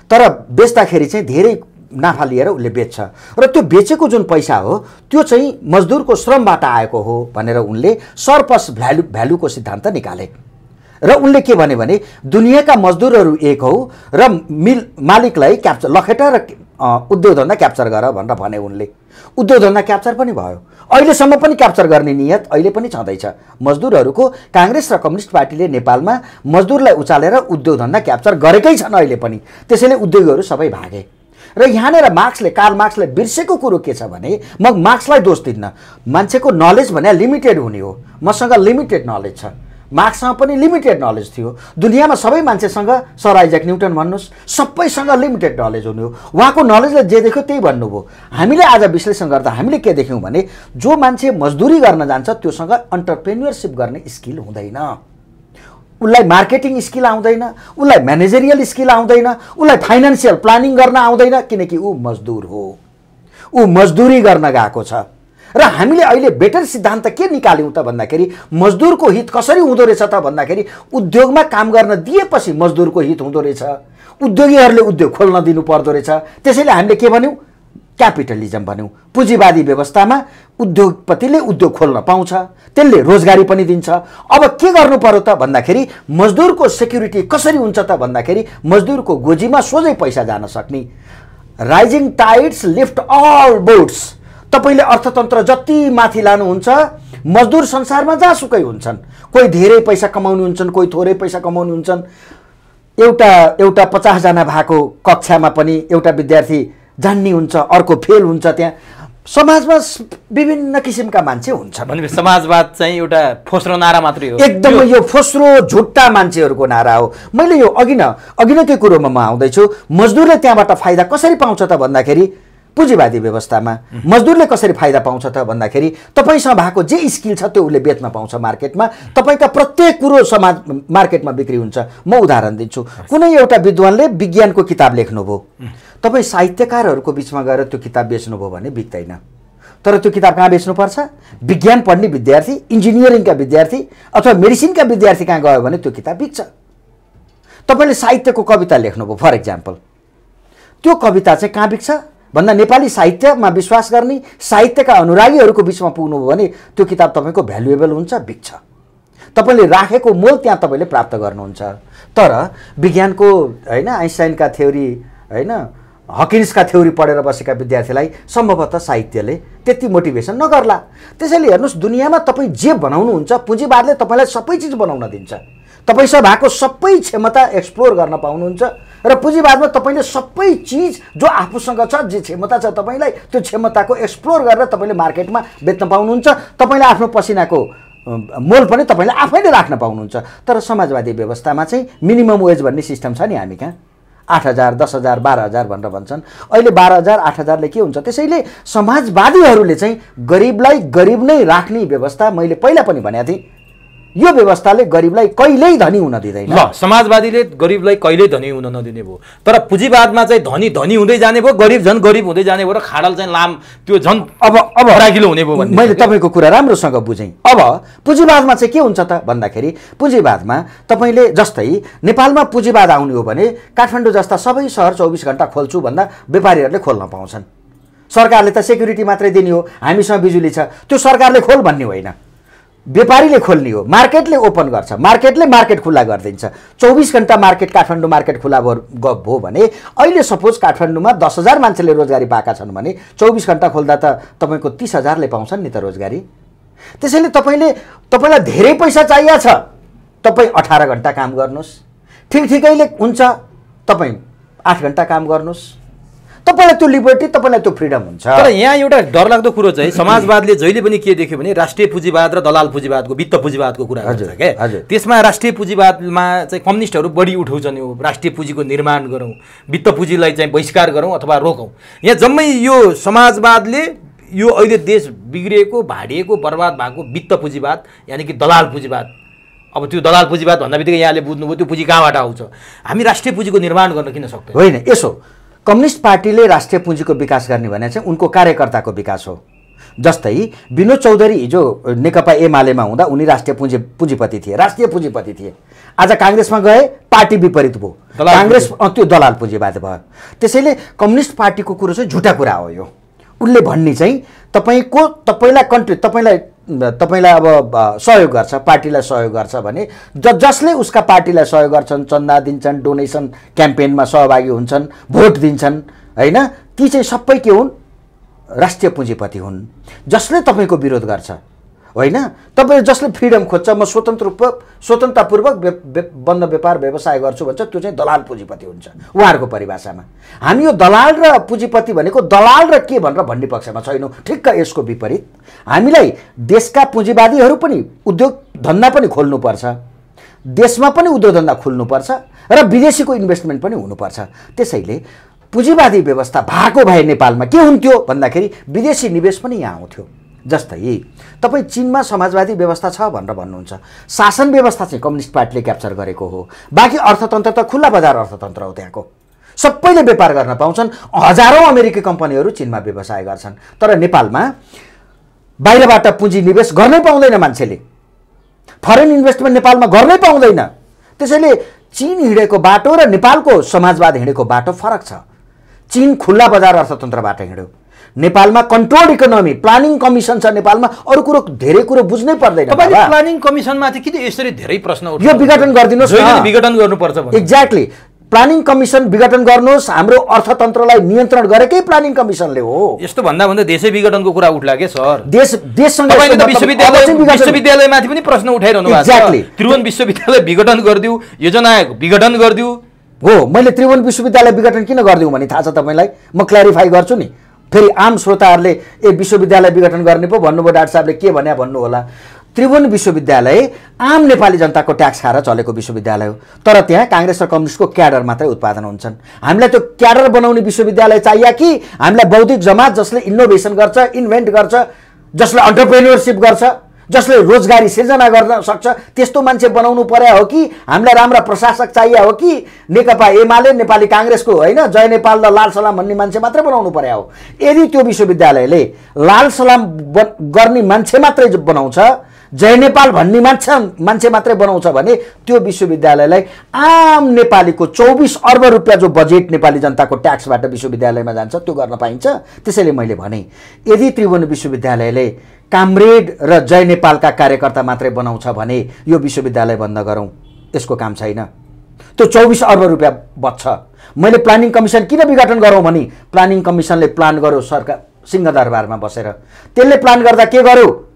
Speaker 2: तर बेच्दाखेरि चाहिँ धेरै नाफा लिएर उसले बेच्छ र त्यो बेचेको जुन पैसा हो त्यो चाहिँ मजदुरको श्रमबाट आएको हो भनेर उनले सरप्लस भ्यालुको सिद्धान्त निकाले। र उनले के भने दुनियाँका मजदुरहरू एक हौ र मालिकलाई क्याप्चर लखेटा र उद्योग धन्दा क्याप्चर गर भनेर भने उनले। उद्योग धन्दा क्याप्चर पनि भयो, अहिलेसम्म पनि क्याप्चर गर्ने नियत अहिले पनि छँदैछ। मजदुरहरूको काङ्ग्रेस र कम्युनिस्ट पार्टीले नेपालमा मजदुरलाई उचालेर उद्योग धन्दा क्याप्चर गरेकै छन् अहिले पनि, त्यसैले उद्योगहरू सबै भागे। र यहाँनिर कार्ल मार्क्सले बिर्सेको कुरो के छ भने, म मार्क्सलाई दोष दिन्न, मान्छेको नलेज भने लिमिटेड हुने हो। मसँग लिमिटेड नलेज छ, मार्क्ससँग पनि लिमिटेड नलेज थियो। दुनियाँमा सबै मान्छेसँग सर आइज्याक न्युटन भन्नुहोस्, सबैसँग लिमिटेड नलेज हुने हो। उहाँको नलेजले जे देख्यो त्यही भन्नुभयो। हामीले आज विश्लेषण गर्दा हामीले के देख्यौँ भने जो मान्छे मजदुरी गर्न जान्छ त्योसँग अन्टरप्रेन्योरसिप गर्ने स्किल हुँदैन, उसलाई मार्केटिङ स्किल आउँदैन, उसलाई म्यानेजरियल स्किल आउँदैन, उसलाई फाइनेन्सियल प्लानिङ गर्न आउँदैन, किनकि ऊ मजदुर हो, ऊ मजदुरी गर्न गएको छ। र हामीले अहिले बेटर सिद्धान्त के निकाल्यौँ त भन्दाखेरि मजदुरको हित कसरी हुँदो रहेछ त भन्दाखेरि उद्योगमा काम गर्न दिएपछि मजदुरको हित हुँदो रहेछ, उद्योगीहरूले उद्योग खोल्न दिनु पर्दो रहेछ। त्यसैले हामीले के भन्यौँ, क्यापिटलिजम भन्यौँ। पुँजीवादी व्यवस्थामा उद्योगपतिले उद्योग खोल्न पाउँछ, त्यसले रोजगारी पनि दिन्छ। अब के गर्नु पर्यो त भन्दाखेरि मजदुरको सेक्युरिटी कसरी हुन्छ त भन्दाखेरि मजदुरको गोजीमा सोझै पैसा जान सक्ने। Rising tides lift all boats. तपाईले अर्थतन्त्र जति माथि लानुहुन्छ मजदुर संसारमा जहाँसुकै हुन्छन्, कोही धेरै पैसा कमाउने हुन्छन्, कोही थोरै पैसा कमाउने हुन्छन्। एउटा 50 जना भएको कक्षामा पनि एउटा विद्यार्थी जान्ने हुन्छ, अर्को फेल हुन्छ। त्यहाँ समाजमा विभिन्न किसिमका मान्छे हुन्छन्।
Speaker 1: भनेपछि समाजवाद चाहिँ एउटा फोस्रो नारा मात्रै हो,
Speaker 2: एकदमै यो फोस्रो झुट्टा मान्छेहरूको नारा हो। मैले यो अघि नै त्यो कुरोमा म आउँदैछु। मजदुरले त्यहाँबाट फाइदा कसरी पाउँछ त भन्दाखेरि पुँजीवादी व्यवस्थामा मजदुरले कसरी फाइदा पाउँछ त भन्दाखेरि तपाईसँग भएको जे स्किल छ त्यो उसले बेच्न पाउँछ मार्केटमा। तपाईका प्रत्येक कुरो समाज मार्केटमा बिक्री हुन्छ। म उदाहरण दिन्छु, कुनै एउटा विद्वानले विज्ञानको किताब लेख्नुभयो, तपाईँ साहित्यकारहरूको बिचमा गएर त्यो किताब बेच्नुभयो भने बिक्दैन। तर त्यो किताब कहाँ बेच्नुपर्छ? विज्ञान पढ्ने विद्यार्थी, इन्जिनियरिङका विद्यार्थी अथवा मेडिसिनका विद्यार्थी कहाँ गयो भने त्यो किताब बिक्छ। तपाईँले साहित्यको कविता लेख्नुभयो फर इक्जाम्पल, त्यो कविता चाहिँ कहाँ बिक्छ भन्दा नेपाली साहित्यमा विश्वास गर्ने साहित्यका अनुरागीहरूको बिचमा पुग्नुभयो भने त्यो किताब तपाईँको भ्यालुएबल हुन्छ, बिक्छ। तपाईँले राखेको मोल त्यहाँ तपाईँले प्राप्त गर्नुहुन्छ। तर विज्ञानको होइन आइन्स्टाइनका थ्योरी होइन हकिन्सका थ्योरी पढेर बसेका विद्यार्थीलाई सम्भवतः साहित्यले त्यति मोटिभेसन नगर्ला। त्यसैले हेर्नुहोस्, दुनियाँमा तपाईँ जे बनाउनुहुन्छ पुँजीवादले तपाईँलाई सबै चिज बनाउन दिन्छ। तपाईसँग भएको सबै क्षमता एक्सप्लोर गर्न पाउनुहुन्छ र पुँजीवादमा तपाईँले सबै चिज जो आफूसँग छ, जे क्षमता छ तपाईँलाई त्यो क्षमताको एक्सप्लोर गरेर तपाईँले मार्केटमा बेच्न पाउनुहुन्छ। तपाईँले आफ्नो पसिनाको मोल पनि तपाईँले आफैले राख्न पाउनुहुन्छ। तर समाजवादी व्यवस्थामा चाहिँ मिनिमम वेज भन्ने सिस्टम छ नि, हामी कहाँ 8,000, 10,000, 12,000 भनेर भन्छन्। अहिले 12,000, 8,000ले के हुन्छ? त्यसैले समाजवादीहरूले चाहिँ गरिबलाई गरिब नै राख्ने व्यवस्था, मैले पहिला पनि भनेको थिएँ, यो व्यवस्थाले गरिबलाई कहिल्यै धनी हुन दिँदैन।
Speaker 1: ल, समाजवादीले गरिबलाई कहिल्यै धनी हुन नदिने भयो, तर पुँजीवादमा चाहिँ धनी धनी हुँदै जाने भयो, गरिब झन् गरिब हुँदै जाने भयो र खाडल चाहिँ लाम त्यो झन् अब फराकिलो हुने भयो भन्ने।
Speaker 2: मैले तपाईँको कुरा राम्रोसँग बुझेँ। अब पुँजीवादमा चाहिँ के हुन्छ त भन्दाखेरि पुँजीवादमा तपाईँले जस्तै नेपालमा पुँजीवाद आउने हो भने काठमाडौँ जस्ता सबै सहर 24 घण्टा खोल्छु भन्दा व्यापारीहरूले खोल्न पाउँछन्। सरकारले त सेक्युरिटी मात्रै दिने हो, हामीसँग बिजुली छ, त्यो सरकारले खोल भन्ने होइन, व्यापारीले खोल्ने हो। मार्केटले ओपन गर्छ, मार्केटले मार्केट खुल्ला गरिदिन्छ। 24 घण्टा मार्केट काठमाडौँ मार्केट खुल्ला भयो भने अहिले सपोज काठमाडौँमा 10,000 मान्छेले रोजगारी पाएका छन् भने 24 घण्टा खोल्दा त तपाईँको 30,000ले पाउँछन् नि त रोजगारी। त्यसैले तपाईँलाई धेरै पैसा चाहिएको छ, तपाईँ 18 घण्टा काम गर्नुहोस्, ठिकैले हुन्छ, तपाईँ 8 घण्टा काम गर्नुहोस्। तपाईँलाई त्यो लिबर्टी, तपाईँलाई त्यो फ्रिडम हुन्छ।
Speaker 1: तर यहाँ एउटा डरलाग्दो कुरो चाहिँ समाजवादले जहिले पनि के देख्यो भने राष्ट्रिय पुँजीवाद र दलाल पुँजीवादको वित्त पुँजीवादको कुरा गर्छ क्या। त्यसमा राष्ट्रिय पुँजीवादमा चाहिँ कम्युनिस्टहरू बढी उठाउँछन्, यो राष्ट्रिय पुँजीको निर्माण गरौँ, वित्त पुँजीलाई चाहिँ बहिष्कार गरौँ अथवा रोकौँ। यहाँ जम्मै यो समाजवादले यो अहिले देश बिग्रिएको, भाडिएको, बर्बाद भएको वित्त पुँजीवाद यानि कि दलाल पुँजीवाद, अब त्यो दलाल पुँजीवाद भन्दा बित्तिकै यहाँले बुझ्नुभयो त्यो पुँजी कहाँबाट आउँछ, हामी राष्ट्रिय पुँजीको निर्माण गर्न किन सक्दैन?
Speaker 2: होइन, यसो कम्युनिस्ट पार्टीले राष्ट्रिय पुँजीको विकास गर्ने भने चाहिँ उनको कार्यकर्ताको विकास हो। जस्तै विनोद चौधरी हिजो नेकपा एमालेमा हुँदा उनी राष्ट्रिय पुँजीपति थिए, राष्ट्रिय पुँजीपति थिए। आज काङ्ग्रेसमा गए, पार्टी विपरीत भयो, काङ्ग्रेस त्यो दलाल पुँजीवाद भयो। त्यसैले कम्युनिस्ट पार्टीको कुरो चाहिँ झुटा कुरा हो। यो उनले भन्ने चाहिँ तपाईँलाई अब सहयोग गर्छ, पार्टीलाई सहयोग गर्छ भने जसले उसका पार्टीलाई सहयोग गर्छन्, चन्दा दिन्छन्, डोनेसन क्याम्पेनमा सहभागी हुन्छन्, भोट दिन्छन्, होइन, ती चाहिँ सबै के हुन्? राष्ट्रिय पुँजीपति हुन्। जसले तपाईँको विरोध गर्छ, होइन, तपाईँ जसले फ्रिडम खोज्छ, म स्वतन्त्रतापूर्वक बन्द व्यापार व्यवसाय गर्छु भन्छ, त्यो चाहिँ दलाल पुँजीपति हुन्छ उहाँहरूको परिभाषामा। हामी यो दलाल र पुँजीपति भनेको दलाल र के भनेर भन्ने पक्षमा छैनौँ। ठिक्क यसको विपरीत हामीलाई देशका पुँजीवादीहरू पनि उद्योग धन्दा पनि खोल्नुपर्छ, देशमा पनि उद्योग धन्दा खुल्नुपर्छ र विदेशीको इन्भेस्टमेन्ट पनि हुनुपर्छ। त्यसैले पुँजीवादी व्यवस्था भएको भए नेपालमा के हुन्थ्यो भन्दाखेरि विदेशी निवेश पनि यहाँ आउँथ्यो। जस्तै तपाईँ चीनमा समाजवादी व्यवस्था छ भनेर भन्नुहुन्छ, शासन व्यवस्था चाहिँ कम्युनिस्ट पार्टीले क्याप्चर गरेको हो। बाँकी अर्थतन्त्र त खुल्ला बजार अर्थतन्त्र हो, त्यहाँको सबैले व्यापार गर्न पाउँछन्। हजारौँ अमेरिकी कम्पनीहरू चीनमा व्यवसाय गर्छन्, तर नेपालमा बाहिरबाट पुँजी निवेश गर्नै पाउँदैन मान्छेले, फरेन इन्भेस्टमेन्ट नेपालमा गर्नै पाउँदैन। त्यसैले चीन हिँडेको बाटो र नेपालको समाजवाद हिँडेको बाटो फरक छ। चीन खुल्ला बजार अर्थतन्त्रबाट हिँड्यो, नेपालमा कन्ट्रोल इकोनोमी, प्लानिङ कमिसन छ नेपालमा। अरू कुरो धेरै कुरो बुझ्नै पर्दैन।
Speaker 1: तपाईले प्लानिङ कमिसनमाथि किन यसरी धेरै प्रश्न उठाउनु?
Speaker 2: यो विघटन गरिदिनुहोस् न।
Speaker 1: विघटन गर्नुपर्छ भने
Speaker 2: एक्ज्याक्टली प्लानिङ कमिसन विघटन गर्नुहोस्। हाम्रो अर्थतन्त्रलाई नियन्त्रण गरेकै प्लानिङ कमिसनले हो।
Speaker 1: यस्तो भन्दा भन्दा देशै विघटनको कुरा उठ्ला के सर?
Speaker 2: देशसँग
Speaker 1: विश्वविद्यालयमाथि पनि प्रश्न उठाइरहनु भएको छ। त्रिभुवन विश्वविद्यालय विघटन गरिदिऊ, योजना विघटन गरिदिऊ।
Speaker 2: हो, मैले त्रिभुवन विश्वविद्यालय विघटन किन गरिदिउँ भने थाहा छ तपाईँलाई? म क्ल्यारिफाई गर्छु नि। फेरि आम श्रोताहरूले विश्वविद्यालय विघटन गर्ने पो भन्नुभयो, डाक्टर साहबले के भन्या भन्नु होला। त्रिभुवन विश्वविद्यालय आम नेपाली जनताको ट्याक्स खाएर चलेको विश्वविद्यालय हो, तर त्यहाँ काङ्ग्रेस र कम्युनिस्टको क्याडर मात्रै उत्पादन हुन्छन्। हामीलाई त्यो क्याडर बनाउने विश्वविद्यालय चाहियो कि हामीलाई बौद्धिक जमात जसले इनोभेसन गर्छ, इन्भेन्ट गर्छ, जसले अन्टरप्रेन्योरसिप गर्छ, जसले रोजगारी सिर्जना गर्न सक्छ, त्यस्तो मान्छे बनाउनु पर्या हो कि हामीलाई राम्रा प्रशासक चाहिए हो कि नेकपा एमाले नेपाली काङ्ग्रेसको, होइन, जय नेपाल र लाल सलाम भन्ने मान्छे मात्रै बनाउनु पर्या हो? यदि त्यो विश्वविद्यालयले लाल सलाम गर्ने मान्छे मात्रै बनाउँछ, जय नेपाल भन्ने मान्छे मात्रै बनाउँछ भने त्यो विश्वविद्यालयलाई आम नेपालीको 24 अर्ब रुपियाँ जो बजेट नेपाली जनताको ट्याक्सबाट विश्वविद्यालयमा जान्छ त्यो गर्न पाइन्छ। त्यसैले मैले भने यदि त्रिभुवन विश्वविद्यालयले कामरेड र जय नेपालका कार्यकर्ता मात्रै बनाउँछ भने यो विश्वविद्यालय बन्द गरौँ, यसको काम छैन। त्यो 24 अर्ब रुपियाँ बच्छ। मैले प्लानिङ कमिसन किन विघटन गरौँ भने प्लानिङ कमिसनले प्लान गर्यो सरकार सिंहदरबारमा बसेर। त्यसले प्लान गर्दा के गर्यो?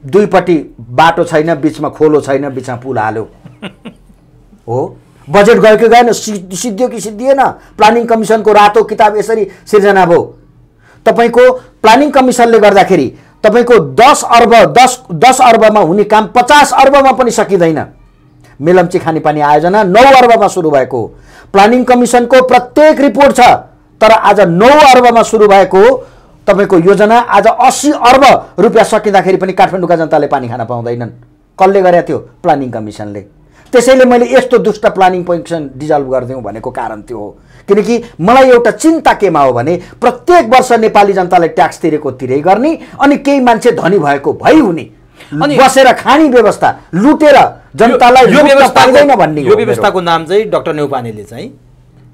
Speaker 2: दुईपट्टि बाटो छैन, बिचमा खोलो छैन, बिचमा पुल हाल्यो। हो, बजेट गयो कि गएन, सिद्धियो कि सिद्धिएन? प्लानिङ कमिसनको रातो किताब यसरी सिर्जना भयो। तपाईँको प्लानिङ कमिसनले गर्दाखेरि तपाईँको 10 अर्बमा हुने काम 50 अर्बमा पनि सकिँदैन। मेलम्ची खानेपानी आयोजना 9 अर्बमा सुरु भएको हो। प्लानिङ कमिसनको प्रत्येक रिपोर्ट छ, तर आज 9 अर्बमा सुरु भएको तपाईँको योजना आज 80 अर्ब रुपियाँ सकिँदाखेरि पनि काठमाडौँका जनताले पानी खान पाउँदैनन्। कसले गरेको थियो? प्लानिङ कमिसनले। त्यसैले मैले यस्तो दुष्ट प्लानिङ कमिसन डिजल्भ गरिदिउँ भनेको कारण त्यो हो। किनकि मलाई एउटा चिन्ता केमा हो भने प्रत्येक वर्ष नेपाली जनतालाई ट्याक्स तिरेको तिरै गर्ने, अनि केही मान्छे धनी भएको भइ हुने, अनि बसेर खाने व्यवस्था, लुटेर जनतालाई पाइदैन भन्ने।
Speaker 1: यो व्यवस्थाको नाम चाहिँ डाक्टर नेउपानेले चाहिँ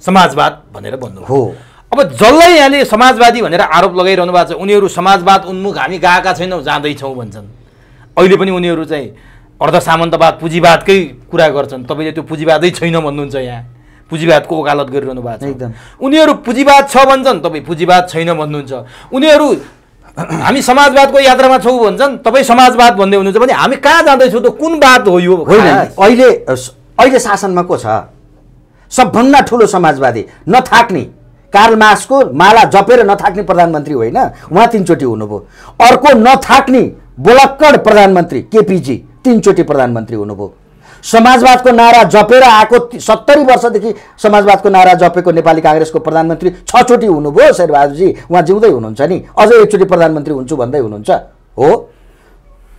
Speaker 1: समाजवाद भनेर भन्नु
Speaker 2: हो।
Speaker 1: अब जसलाई यहाँले समाजवादी भनेर आरोप लगाइरहनु भएको छ, उनीहरू समाजवाद उन्मुख हामी गएका छैनौँ, जाँदैछौँ भन्छन्। अहिले पनि उनीहरू चाहिँ अर्ध सामन्तवाद पुँजीवादकै कुरा गर्छन्। तपाईँले त्यो पुँजीवादै छैन भन्नुहुन्छ, यहाँ पुँजीवादको वकालत गरिरहनु भएको छ।
Speaker 2: एकदम
Speaker 1: उनीहरू पुँजीवाद छ भन्छन्, तपाईँ पुँजीवाद छैन भन्नुहुन्छ। उनीहरू हामी समाजवादको यात्रामा छौँ भन्छन्, तपाईँ समाजवाद भन्दै हुनुहुन्छ भने हामी कहाँ जाँदैछौँ? त कुन बात हो यो?
Speaker 2: अहिले शासनमा को छ? सबभन्दा ठुलो समाजवादी नथाक्ने कार्ल मार्क्सको माला जपेर नथाक्ने प्रधानमन्त्री होइन, उहाँ 3 चोटि हुनुभयो। अर्को नथाक्ने बोलक्कड प्रधानमन्त्री केपीजी 3 चोटि प्रधानमन्त्री हुनुभयो। समाजवादको नारा जपेर आएको 70 वर्षदेखि समाजवादको नारा जपेको नेपाली काङ्ग्रेसको प्रधानमन्त्री 6 चोटि हुनुभयो। शेरबहादुरजी उहाँ जिउँदै हुनुहुन्छ नि, अझै 1 चोटि प्रधानमन्त्री हुन्छु भन्दै हुनुहुन्छ हो।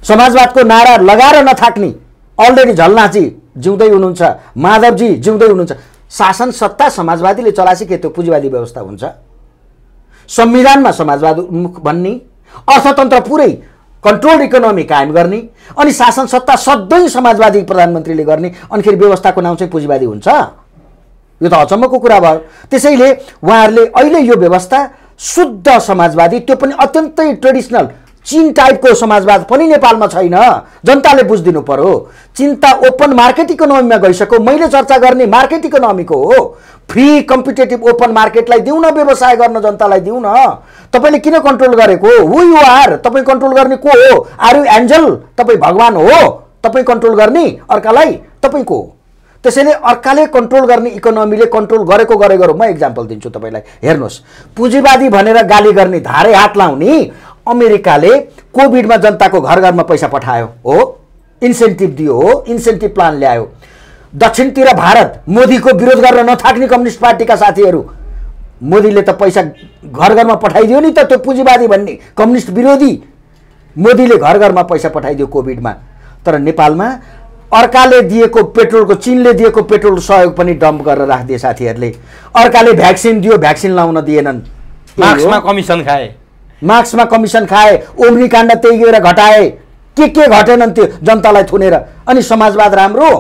Speaker 2: समाजवादको नारा लगाएर नथाक्ने अलरेडी झलनाथजी जिउँदै हुनुहुन्छ, माधवजी जिउँदै हुनुहुन्छ। शासन सत्ता समाजवादीले चलासी के त्यो पुँजीवादी व्यवस्था हुन्छ? संविधानमा समाजवाद उन्मुख भन्ने, अर्थतन्त्र पुरै कन्ट्रोल इकोनोमी कायम गर्ने, अनि शासन सत्ता सधैँ समाजवादी प्रधानमन्त्रीले गर्ने, अनि फेरि व्यवस्थाको नाउँ चाहिँ पुँजीवादी हुन्छ? यो त अचम्मको कुरा भयो। त्यसैले उहाँहरूले अहिले यो व्यवस्था शुद्ध समाजवादी, त्यो पनि अत्यन्तै ट्रेडिसनल चीन टाइपको समाजवाद पनि नेपालमा छैन। जनताले बुझिदिनु पर्यो। चिन्ता ओपन मार्केट इकोनोमीमा गइसक्यो। मैले चर्चा गर्ने मार्केट इकोनोमीको हो। फ्री कम्पिटेटिभ ओपन मार्केटलाई दिउँ न, व्यवसाय गर्न जनतालाई दिउँ न। तपाईँले किन कन्ट्रोल गरेको? Who are you? तपाईँ कन्ट्रोल गर्ने को हो? Are you angel? तपाईँ भगवान हो? तपाईँ कन्ट्रोल गर्ने अर्कालाई? तपाईँ को हो? त्यसैले अर्काले कन्ट्रोल गर्ने इकोनोमीले कन्ट्रोल गरेको म एक्जाम्पल दिन्छु तपाईँलाई। हेर्नुहोस्, पुँजीवादी भनेर गाली गर्ने, धारे हात लाउने अमेरिकाले कोभिडमा जनताको घर घरमा पैसा पठायो हो, इन्सेन्टिभ दियो हो, इन्सेन्टिभ प्लान ल्यायो। दक्षिणतिर भारत मोदीको विरोध गर्न नथाक्ने कम्युनिस्ट पार्टीका साथीहरू, मोदीले त पैसा घर घरमा पठाइदियो नि त। त्यो पुँजीवादी भन्ने कम्युनिस्ट विरोधी मोदीले घर घरमा पैसा पठाइदियो कोभिडमा। तर नेपालमा अर्काले दिएको पेट्रोलको, चीनले दिएको पेट्रोल सहयोग पनि डम्प गरेर राखिदिए साथीहरूले। अर्काले भ्याक्सिन दियो, भ्याक्सिन लाउन दिएनन्।
Speaker 1: मार्क्समा कमिसन खाए,
Speaker 2: मार्क्समा कमिसन खाए, ओम्नी काण्ड त्यही गएर घटाए, के घटेनन् त्यो जनतालाई थुनेर। अनि समाजवाद राम्रो?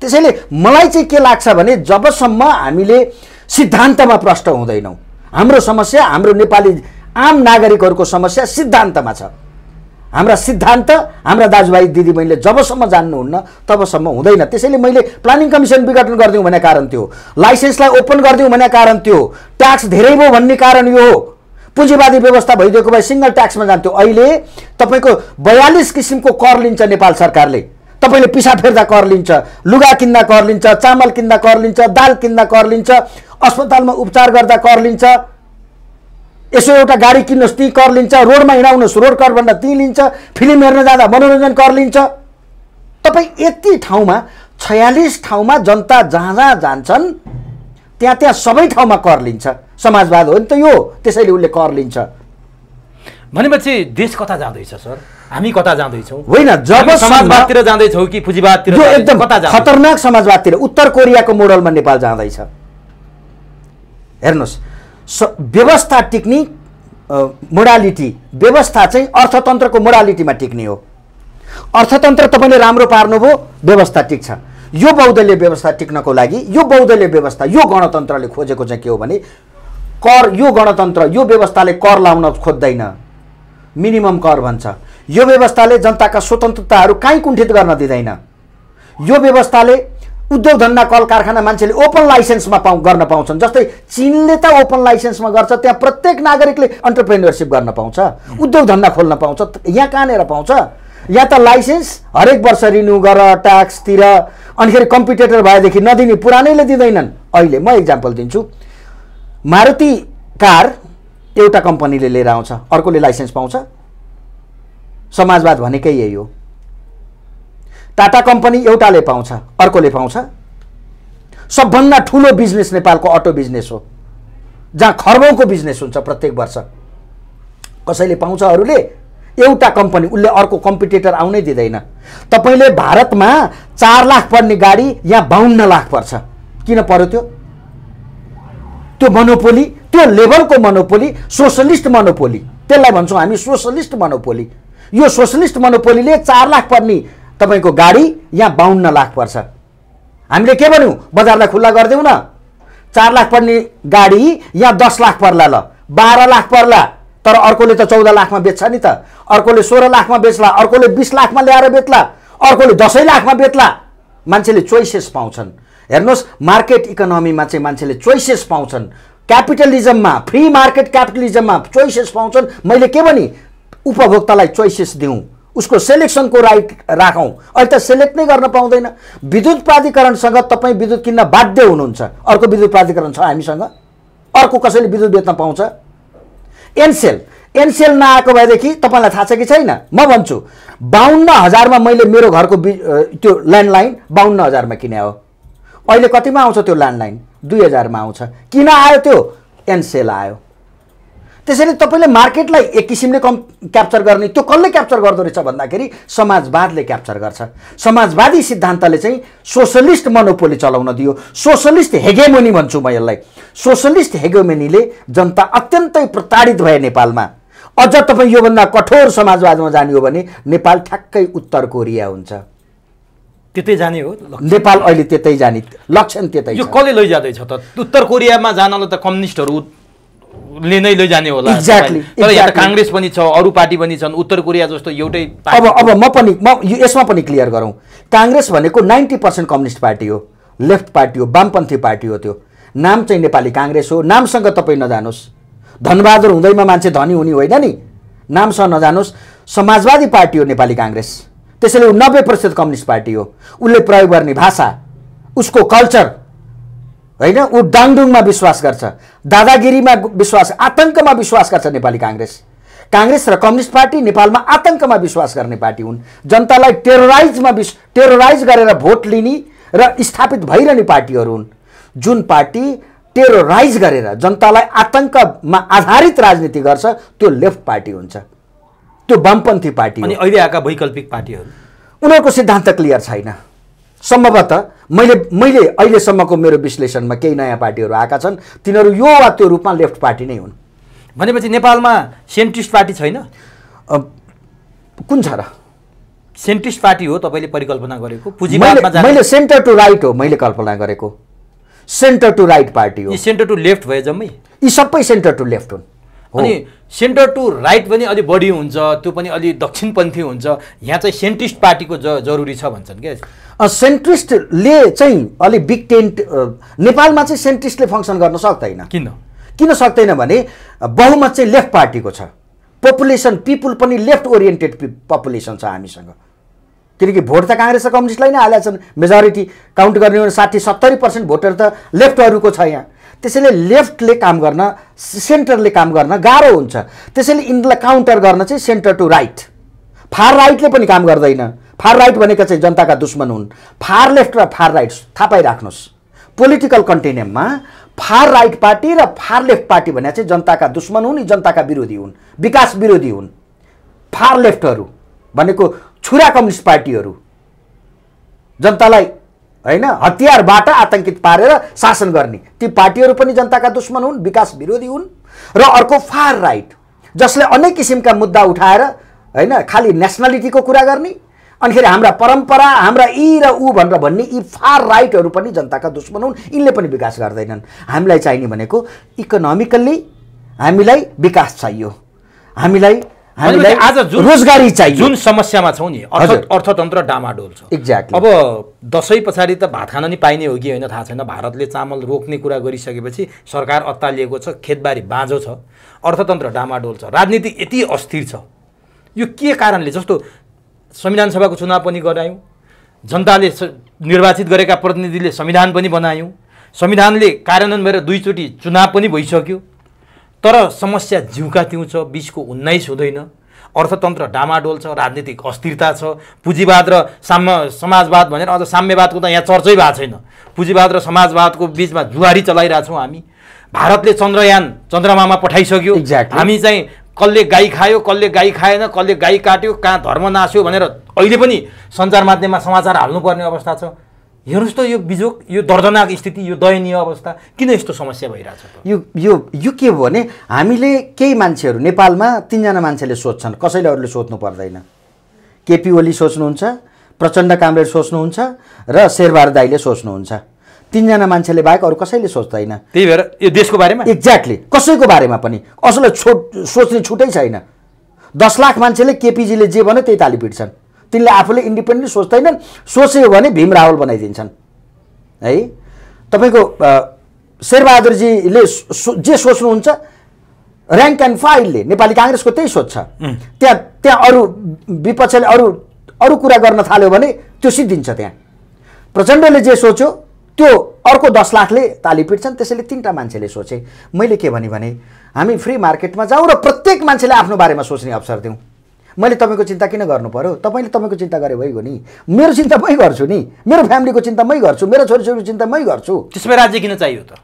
Speaker 2: त्यसैले मलाई चाहिँ के लाग्छ भने जबसम्म हामीले सिद्धान्तमा प्रष्ट हुँदैनौँ, हाम्रो समस्या, हाम्रो नेपाली आम नागरिकहरूको समस्या सिद्धान्तमा छ। हाम्रा सिद्धान्त हाम्रा दाजुभाइ दिदीबहिनीले जबसम्म जान्नुहुन्न तबसम्म हुँदैन। त्यसैले मैले प्लानिङ कमिसन विघटन गरिदिउँ भन्ने कारण त्यो, लाइसेन्सलाई ओपन गरिदिउँ भन्ने कारण त्यो, ट्याक्स धेरै भयो भन्ने कारण यो हो। पुँजीवादी व्यवस्था भइदिएको भए सिंगल ट्याक्समा जान्थ्यो। अहिले तपाईँको 42 किसिमको कर लिन्छ नेपाल सरकारले। तपाईँले पिसा फेर्दा कर लिन्छ, लुगा किन्दा कर लिन्छ, चामल किन्दा कर लिन्छ, दाल किन्दा कर लिन्छ, अस्पतालमा उपचार गर्दा कर लिन्छ, यसो एउटा गाडी किन्नुहोस् ती कर लिन्छ, रोडमा हिँडाउनुहोस् रोड कर भन्दा ती लिन्छ, फिल्म हेर्न जाँदा मनोरञ्जन कर लिन्छ। तपाईँ यति ठाउँमा 46 ठाउँमा जनता जहाँ जहाँ जान्छन् त्यहाँ सबै ठाउँमा कर लिन्छ। समाजवाद हो नि त यो, त्यसैले उसले कर लिन्छ।
Speaker 1: भनेपछि देश कता जाँदैछ सर? हामी कता जाँदैछौँ?
Speaker 2: होइन, जब
Speaker 1: समाजवादतिर जाँदैछौँ कि पुँजीवादतिर?
Speaker 2: यो एकदम खतरनाक समाजवादतिर, उत्तर कोरियाको मोडलमा नेपाल जाँदैछ। हेर्नुहोस्, व्यवस्था टिक्ने मोडालिटी, व्यवस्था चाहिँ अर्थतन्त्रको मोडालिटीमा टिक्ने हो। अर्थतन्त्र तपाईँले राम्रो पार्नुभयो, व्यवस्था टिक्छ। यो बहुदलीय व्यवस्था टिक्नको लागि, यो बहुदलीय व्यवस्था, यो गणतन्त्रले खोजेको चाहिँ के हो भने कर, यो गणतन्त्र, यो व्यवस्थाले कर लाउन खोज्दैन, मिनिमम कर भन्छ। यो व्यवस्थाले जनताका स्वतन्त्रताहरू काहीँ कुण्ठित गर्न दिँदैन। यो व्यवस्थाले उद्योग धन्दा कल कारखाना मान्छेले ओपन लाइसेन्समा गर्न पाउँछन्। जस्तै चीनले त ओपन लाइसेन्समा गर्छ, त्यहाँ प्रत्येक नागरिकले अन्टरप्रेन्योरसिप गर्न पाउँछ, उद्योग धन्दा खोल्न पाउँछ। यहाँ कहाँनिर पाउँछ? यहाँ त लाइसेन्स हरेक वर्ष रिन्यू गर, ट्याक्स तिर, अनिखेरि कम्पिटेटर भएदेखि नदिने, पुरानैले दिँदैनन्। अहिले म एक्जाम्पल दिन्छु, मारुति कार एउटा कम्पनीले लिएर आउँछ, अर्कोले लाइसेन्स पाउँछ। समाजवाद भनेकै यही हो। टाटा कम्पनी एउटाले पाउँछ, अर्कोले पाउँछ। सबभन्दा ठुलो बिजनेस नेपालको अटो बिजनेस हो, जहाँ खर्बौँको बिजनेस हुन्छ प्रत्येक वर्ष। कसैले पाउँछ, अरूले, एउटा कम्पनी, उसले अर्को कम्पिटिटर आउनै दिँदैन। तपाईँले भारतमा 4 लाख पर्ने गाडी यहाँ 52 लाख पर्छ। किन पर्यो त्यो? त्यो मोनोपोली, त्यो लेभलको मोनोपोली, सोशलिस्ट मोनोपोली, त्यसलाई भन्छौँ हामी सोशलिस्ट मोनोपोली। यो सोशलिस्ट मोनोपोलीले 4 लाख पर्ने तपाईँको गाडी यहाँ 52 लाख पर्छ। हामीले के भन्यौँ? बजारलाई खुल्ला गरिदेऊ न, 4 लाख पर्ने गाडी यहाँ 10 लाख पर्ला, ल 12 लाख पर्ला। तर अर्कोले त 14 लाखमा बेच्छ नि त, अर्कोले 16 लाखमा बेच्ला, अर्कोले 20 लाखमा ल्याएर बेच्ला, अर्कोले 10 लाखमा बेच्ला। मान्छेले चोइसेस पाउँछन्। हेर्नुहोस्, मार्केट इकोनोमीमा चाहिँ मान्छेले चोइसेस पाउँछन्। क्यापिटलिजममा, फ्री मार्केट क्यापिटलिजममा चोइसेस पाउँछन्। मैले के भने उपभोक्तालाई चोइसेस दिउँ, उसको सेलेक्सनको राइट राखौँ। अहिले त सेलेक्ट नै गर्न पाउँदैन। विद्युत प्राधिकरणसँग तपाईँ विद्युत किन्न बाध्य हुनुहुन्छ। अर्को विद्युत प्राधिकरण छ हामीसँग? अर्को कसैले विद्युत बेच्न पाउँछ? एनसेल नआएको भएदेखि तपाईँलाई थाहा छ कि छैन? म भन्छु 52,000मा मैले मेरो घरको त्यो ल्यान्डलाइन 52,000मा किने हो। अहिले कतिमा आउँछ त्यो ल्यान्डलाइन? 2,000मा आउँछ। किन आयो त्यो? एनसेल आयो। त्यसैले तपाईँले मार्केटलाई एक किसिमले क्याप्चर गर्ने, त्यो कसले क्याप्चर गर्दो रहेछ भन्दाखेरि समाजवादले क्याप्चर गर्छ। समाजवादी सिद्धान्तले चाहिँ सोसलिस्ट मोनोपोली चलाउन दियो। सोसलिस्ट हेगेमोनी भन्छु म यसलाई। सोसलिस्ट हेगेमोनीले जनता अत्यन्तै प्रताडित भए नेपालमा। अझ तपाईँ योभन्दा कठोर समाजवादमा जाने हो भने नेपाल ठ्याक्कै उत्तर कोरिया हुन्छ।
Speaker 1: त्यतै जाने हो
Speaker 2: नेपाल अहिले, त्यतै जाने लक्षण त्यतै छ।
Speaker 1: यो कसले लैजाँदैछ त? उत्तर कोरियामा जानलाई त कम्युनिस्टहरूले नै लैजाने होला।
Speaker 2: एक्ज्याक्टली।
Speaker 1: तर यहाँ त काङ्ग्रेस पनि छ, अरू पार्टी पनि छन्। उत्तर कोरिया जस्तो एउटै
Speaker 2: अब म यसमा पनि क्लियर गरौँ। काङ्ग्रेस भनेको 90% कम्युनिस्ट पार्टी हो, लेफ्ट पार्टी हो, वामपन्थी पार्टी हो। त्यो नाम चाहिँ नेपाली काङ्ग्रेस हो। नामसँग तपाईँ नजानुहोस्। धनबहादुर हुँदैमा मान्छे धनी हुने होइन नि, नामसँग नजानुहोस्। समाजवादी पार्टी हो नेपाली काङ्ग्रेस। त्यसैले ऊ 90% कम्युनिस्ट पार्टी हो। उसले प्रयोग गर्ने भाषा, उसको कल्चर होइन, ऊ डाङडुङमा विश्वास गर्छ, दादागिरीमा विश्वास, आतङ्कमा विश्वास गर्छ नेपाली काङ्ग्रेस। काङ्ग्रेस र कम्युनिस्ट पार्टी नेपालमा आतङ्कमा विश्वास गर्ने पार्टी हुन्। जनतालाई टेरोराइज गरेर भोट लिने र स्थापित भइरहने पार्टीहरू हुन्। जुन पार्टी टेरोराइज गरेर जनतालाई आतङ्कमा आधारित राजनीति गर्छ त्यो लेफ्ट पार्टी हुन्छ, त्यो वामपन्थी पार्टी हो।
Speaker 1: अनि अहिले आएका वैकल्पिक पार्टीहरू,
Speaker 2: उनीहरूको सिद्धान्त क्लियर छैन। सम्भवतः मैले अहिलेसम्मको मेरो विश्लेषणमा केही नयाँ पार्टीहरू आएका छन्, तिनीहरू यो वा त्यो रूपमा लेफ्ट पार्टी नै हुन्।
Speaker 1: भनेपछि नेपालमा सेन्ट्रिस्ट पार्टी छैन?
Speaker 2: कुन छ र?
Speaker 1: सेन्ट्रिस्ट पार्टी हो तपाईँले परिकल्पना गरेको? पुँजीवादमा जाने?
Speaker 2: मैले सेन्टर टु राइट हो मैले कल्पना गरेको। सेन्टर टु राइट पार्टी हो।
Speaker 1: यी सेन्टर टु लेफ्ट भए जम्मै?
Speaker 2: यी सबै सेन्टर टु लेफ्ट हुन्।
Speaker 1: अनि सेन्टर टु राइट पनि अलि बढी हुन्छ, त्यो पनि अलि दक्षिणपन्थी हुन्छ। यहाँ चाहिँ सेन्ट्रिस्ट पार्टीको जरुरी छ भन्छन् क्या?
Speaker 2: सेन्ट्रिस्टले चाहिँ अलि बिग टेन्ट नेपालमा चाहिँ सेन्ट्रिस्टले फङ्सन गर्न सक्दैन। किन सक्दैन भने बहुमत चाहिँ लेफ्ट पार्टीको छ। पपुलेसन पिपुल पनि लेफ्ट ओरिएन्टेड पपुलेसन छ हामीसँग। किनकि भोट त काङ्ग्रेस र कम्युनिस्टलाई नै हालेका छन्। मेजोरिटी काउन्ट गर्ने हो भने 60-70% भोटर त लेफ्टहरूको छ यहाँ। त्यसैले लेफ्टले काम गर्न, सेन्टरले काम गर्न गाह्रो हुन्छ। त्यसैले यिनलाई काउन्टर गर्न चाहिँ सेन्टर टु राइट। फार राइटले पनि काम गर्दैन। फार राइट भनेका चाहिँ जनताका दुश्मन हुन्। फार लेफ्ट र फार राइट थाहा पाइराख्नुहोस्। पोलिटिकल कन्टिन्युममा फार राइट पार्टी र फार लेफ्ट पार्टी भने चाहिँ जनताका दुश्मन हुन्, जनताका विरोधी हुन्, विकास विरोधी हुन्। फार लेफ्टहरू भनेको छुरा कम्युनिस्ट पार्टीहरू, जनतालाई होइन हतियारबाट आतङ्कित पारेर शासन गर्ने ती पार्टीहरू पनि जनताका दुश्मन हुन्, विकास विरोधी हुन्। र अर्को फार राइट जसले अनेक किसिमका मुद्दा उठाएर होइन खालि नेसनालिटीको कुरा गर्ने, अनिखेरि हाम्रा परम्परा, हाम्रा यी र ऊ भनेर भन्ने यी फार राइटहरू पनि जनताका दुश्मन हुन्। यिनले पनि विकास गर्दैनन्। हामीलाई चाहिने भनेको इकोनोमिकल्ली हामीलाई विकास चाहियो, हामीलाई
Speaker 1: आज
Speaker 2: रोजगारी चाहियो।
Speaker 1: जुन समस्यामा छौँ नि, अर्थतन्त्र डामाडोल छ।
Speaker 2: एक्ज्याक्टली।
Speaker 1: अब दसैँ पछाडि त भात खान नि पाइने हो कि होइन थाहा छैन। भारतले चामल रोक्ने कुरा गरिसकेपछि सरकार अत्तालिएको छ, खेतबारी बाँझो छ, अर्थतन्त्र डामाडोल छ, राजनीति यति अस्थिर छ। यो के कारणले? जस्तो संविधान सभाको चुनाव पनि गरायौँ, जनताले निर्वाचित गरेका प्रतिनिधिले संविधान पनि बनायौँ, संविधानले कार्यान्वयन भएर 2 चोटि चुनाव पनि भइसक्यो, तर समस्या जिउका त्यौँ छ, 20को 19 हुँदैन। अर्थतन्त्र डामाडोल छ, राजनीतिक अस्थिरता छ, पुँजीवाद र समाजवाद भनेर अझ साम्यवादको त यहाँ चर्चै भएको छैन। पुँजीवाद र समाजवादको बिचमा जुवारी चलाइरहेछौँ हामी। भारतले चन्द्रयान चन्द्रमामा पठाइसक्यो। हामी चाहिँ कसले गाई खायो, कसले गाई खाएन, कसले गाई काट्यो, कहाँ धर्म नास्यो भनेर अहिले पनि सञ्चार माध्यममा समाचार हाल्नुपर्ने अवस्था छ। हेर्नुहोस् त यो बिजोग, यो दर्दनाक स्थिति, यो दयनीय अवस्था। किन यस्तो समस्या भइरहेछ?
Speaker 2: यो के हो भने हामीले केही मान्छेहरू नेपालमा 3 जना मान्छेले सोध्छन्, कसैले अरूले सोध्नु पर्दैन। केपी ओली सोच्नुहुन्छ, प्रचण्ड कामरेड सोच्नुहुन्छ र शेरबहादुर दाइले सोच्नुहुन्छ। 3 जना मान्छेले बाहेक अरू कसैले सोच्दैन।
Speaker 1: त्यही भएर यो देशको बारेमा
Speaker 2: एक्ज्याक्टली कसैको बारेमा पनि असलै सोच्ने छुटै छैन। 10 लाख मान्छेले केपीजीले जे भन्यो त्यही ताली पिट्छन्। तिनले आफूले इन्डिपेन्डेन्ट सोच्दैनन्, सोच्यो भने भीम रावल बनाइदिन्छन् है। तपाईँको शेरबहादुरजीले जे सोच्नुहुन्छ ऱ्याङ्क एन्ड फाइलले नेपाली काङ्ग्रेसको त्यही सोच्छ। त्यहाँ अरू विपक्षले अरू कुरा गर्न थाल्यो भने त्यो सिद्धिन्छ। त्यहाँ प्रचण्डले जे सोच्यो त्यो अर्को 10 लाखले ताली पिट्छन्। त्यसैले 3टा मान्छेले सोचे, मैले के भने हामी फ्री मार्केटमा जाउँ र प्रत्येक मान्छेले आफ्नो बारेमा सोच्ने अवसर दिउँ। मैले तपाईँको चिन्ता किन गर्नु पर्यो? तपाईँले तपाईँको चिन्ता गरे भइगयो नि। मेरो चिन्ता मै गर्छु नि, मेरो फ्यामिलीको चिन्ता मै गर्छु, मेरो छोरीछोरीको चिन्ता मै गर्छु।
Speaker 1: त्यसमै राज्य किन चाहियो त?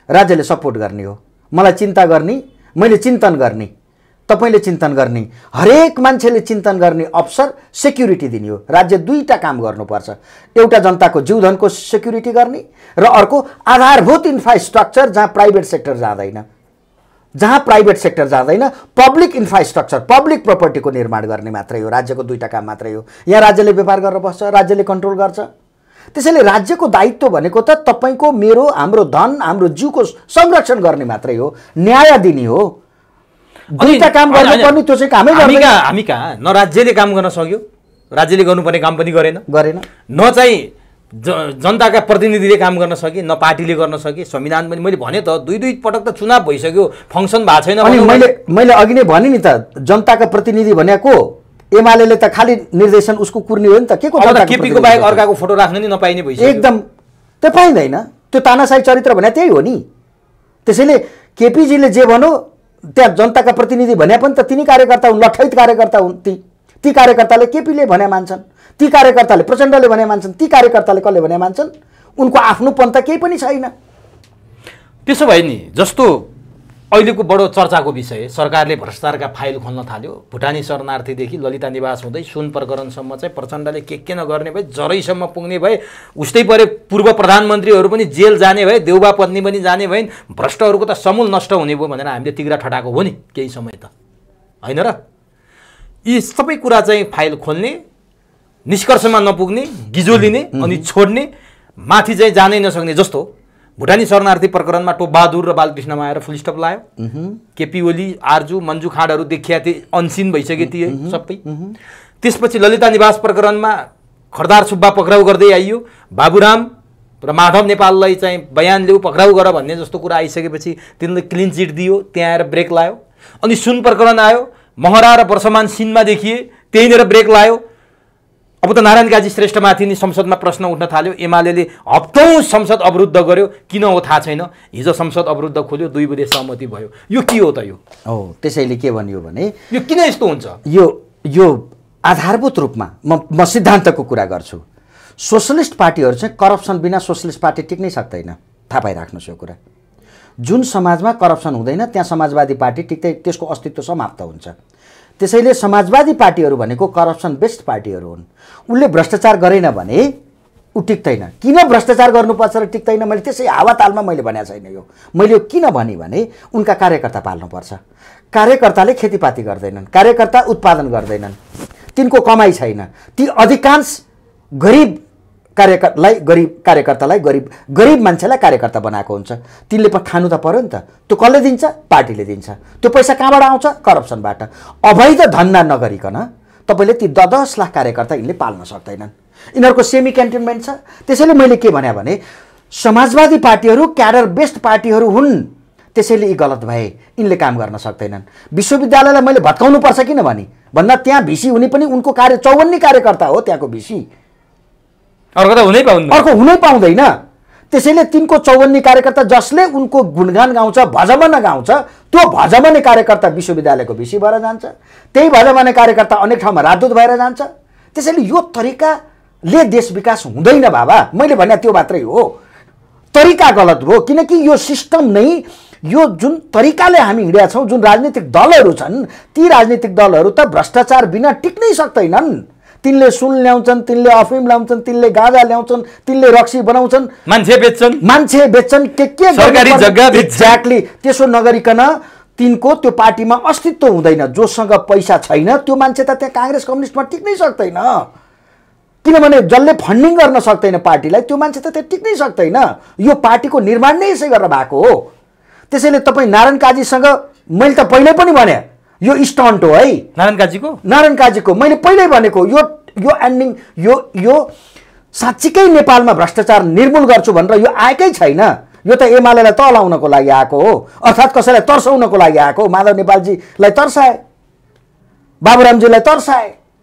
Speaker 2: राज्यले सपोर्ट गर्ने हो, मलाई चिन्ता गर्ने, मैले चिन्तन गर्ने, तपाईँले चिन्तन गर्ने, हरेक मान्छेले चिन्तन गर्ने अवसर, सेक्युरिटी दिने हो। राज्य 2टा काम गर्नुपर्छ, एउटा जनताको जीवधनको सेक्युरिटी गर्ने र अर्को आधारभूत इन्फ्रास्ट्रक्चर जहाँ प्राइभेट सेक्टर जाँदैन, पब्लिक इन्फ्रास्ट्रक्चर, पब्लिक प्रपर्टीको निर्माण गर्ने मात्रै हो। राज्यको 2टा काम मात्रै हो। यहाँ राज्यले व्यापार गरेर बस्छ, राज्यले कन्ट्रोल गर्छ। त्यसैले राज्यको दायित्व भनेको त तपाईको मेरो हाम्रो धन हाम्रो जीवको संरक्षण गर्ने मात्रै हो, न्याय दिने हो। 2टा काम गर्नुपर्ने त्यो चाहिँ कामै गर्दैन।
Speaker 1: हामी कहाँ न राज्यले काम गर्न सक्यो, राज्यले गर्नुपर्ने काम पनि गरेन, न चाहिँ जनताका प्रतिनिधिले काम गर्न सके, न पार्टीले गर्न सके। संविधान पनि मैले भने त 2 पटक त चुनाव भइसक्यो, फङ्सन भएको छैन।
Speaker 2: अनि मैले अघि नै भने नि त, जनताका प्रतिनिधि भनेको एमालेले त खाली निर्देशन उसको कुर्ने हो नि त। के को
Speaker 1: केपीको बाहेक अर्काको फोटो राख्न नि नपाइने भइसक्यो।
Speaker 2: एकदम त्यो पाइँदैन। त्यो तानाशाही चरित्र भने त्यही हो नि। त्यसैले केपीजीले जे भन्यो त्यहाँ जनताका प्रतिनिधि भने पनि त तिनी कार्यकर्ता हुन्, लठैत कार्यकर्ता हुन्। ती कार्यकर्ताले केपीले भने मान्छन्, ती कार्यकर्ताले प्रचण्डले भने मान्छन्, ती कार्यकर्ताले कसले भने मान्छन्। उनको आफ्नोपन त केही पनि छैन।
Speaker 1: त्यसो भए नि जस्तो अहिलेको बडो चर्चाको विषय, सरकारले भ्रष्टाचारका फाइल खोल्न थाल्यो। भुटानी शरणार्थीदेखि ललिता निवास हुँदै सुन प्रकरणसम्म चाहिँ प्रचण्डले के नगर्ने भए, जरैसम्म पुग्ने भए, उस्तै परे पूर्व प्रधानमन्त्रीहरू पनि जेल जाने भए, देउबा पत्नी पनि जाने भइन्, भ्रष्टहरूको त समूल नष्ट हुने भयो भनेर हामीले तिग्रा ठटाएको हो नि केही समय त, होइन र? यी सबै कुरा चाहिँ फाइल खोल्ने, निष्कर्षमा नपुग्ने, गिजो लिने अनि छोड्ने, माथि चाहिँ जानै नसक्ने। जस्तो भुटानी शरणार्थी प्रकरणमा टोप बहादुर र बालकृष्णमा आएर फुल स्टप लायो। केपी ओली, आर्जु, मन्जु खाँडहरू देखिया थिए, अनसिन भइसके थिए सबै। त्यसपछि ललिता निवास प्रकरणमा खरदार सुब्बा पक्राउ गर्दै आइयो, बाबुराम र माधव नेपाललाई चाहिँ बयान ल्याऊ, पक्राउ गर भन्ने जस्तो कुरा आइसकेपछि तिनले क्लिन चिट दियो, त्यहाँ आएर ब्रेक लायो। अनि सुन प्रकरण आयो, महरा र वर्षमान सिनमा देखिए, त्यहीँनिर ब्रेक लायो। अब त नारायण काजी श्रेष्ठमाथि नि संसदमा प्रश्न उठ्न थाल्यो। एमाले हप्तौँ संसद अवरुद्ध गर्यो, किन हो थाहा छैन। हिजो संसद अवरुद्ध खोल्यो, 2 बुँदे सहमति भयो। यो के हो त? यो
Speaker 2: त्यसैले के भनियो भने
Speaker 1: यो किन यस्तो हुन्छ?
Speaker 2: यो आधारभूत रूपमा म सिद्धान्तको कुरा गर्छु। सोसलिस्ट पार्टीहरू चाहिँ करप्सन बिना सोसलिस्ट पार्टी टिक्नै सक्दैन। थाहा पाइराख्नुहोस् यो कुरा। जुन समाजमा करप्सन हुँदैन त्यहाँ समाजवादी पार्टी टिक्दै त्यसको अस्तित्व समाप्त हुन्छ। त्यसैले समाजवादी पार्टीहरू भनेको करप्सन बेस्ड पार्टीहरू हुन्। उनले भ्रष्टाचार गरेन भने ऊ टिक्दैन। किन भ्रष्टाचार गर्नुपर्छ र टिक्दैन मैले त्यसै हावातालमा मैले भनेको छैन। यो मैले यो किन भने उनका कार्यकर्ता पाल्नुपर्छ। कार्यकर्ताले खेतीपाती गर्दैनन्, कार्यकर्ता उत्पादन गर्दैनन्, तिनको कमाइ छैन। ती अधिकांश गरिब कार्यकर्तालाई गरिब मान्छेलाई कार्यकर्ता बनाएको हुन्छ। तिनले पनि खानु त पर्यो नि त। त्यो कसले दिन्छ? पार्टीले दिन्छ। त्यो पैसा कहाँबाट आउँछ? करप्सनबाट। अवैध धन्दा नगरिकन तपाईँले ती 10 लाख कार्यकर्ता यिनले पाल्न सक्दैनन्। यिनीहरूको सेमी क्यान्टोनमेन्ट छ। त्यसैले मैले के भने समाजवादी पार्टीहरू क्याडर बेस्ड पार्टीहरू हुन्। त्यसैले यी गलत भए, यिनले काम गर्न सक्दैनन्। विश्वविद्यालयलाई मैले भत्काउनुपर्छ किन भन्दा त्यहाँ भिसी हुने पनि उनको 54 कार्यकर्ता हो त्यहाँको भिसी। अर्को हुनै पाउँदैन। त्यसैले तिनको 54 कार्यकर्ता जसले उनको गुणगान गाउँछ, भजमन गाउँछ, त्यो भजमने कार्यकर्ता विश्वविद्यालयको भिसी भएर जान्छ। त्यही भजमने कार्यकर्ता अनेक ठाउँमा राजदूत भएर जान्छ। त्यसैले यो तरिकाले देश विकास हुँदैन बाबा। मैले भने त्यो मात्रै हो। तरिका गलत हो। किनकि यो सिस्टम नै, यो जुन तरिकाले हामी हिँडेका छौँ, जुन राजनीतिक दलहरू छन्, ती राजनीतिक दलहरू त भ्रष्टाचार बिना टिक्नै सक्दैनन्। तिनले सुन ल्याउँछन्, तिनले अफिम ल्याउँछन्, तिनले गाँजा ल्याउँछन्, तिनले रक्सी बनाउँछन्, मान्छे बेच्छन्, के
Speaker 1: सरकारी जग्गा
Speaker 2: एक्ज्याक्टली। त्यसो नगरिकन तिनको त्यो पार्टीमा अस्तित्व हुँदैन। जोसँग पैसा छैन त्यो मान्छे त त्यहाँ काङ्ग्रेस कम्युनिस्टमा टिक्नै सक्दैन। किनभने जसले फन्डिङ गर्न सक्दैन पार्टीलाई, त्यो मान्छे त त्यहाँ टिक्नै सक्दैन। यो पार्टीको निर्माण नै यसै गरेर भएको हो। त्यसैले तपाईँ नारायण काजीसँग मैले त पहिल्यै पनि भने यो स्टन्ट हो है। नारायण काजीको मैले पहिल्यै भनेको यो एन्डिङ यो साँच्चीकै नेपालमा भ्रष्टाचार निर्मूल गर्छु भनेर यो आएकै छैन। यो त एमालेलाई तलाउनको लागि आएको हो, अर्थात् कसैलाई तर्साउनको लागि आएको हो। माधव नेपालजीलाई तर्साए, बाबुरामजीलाई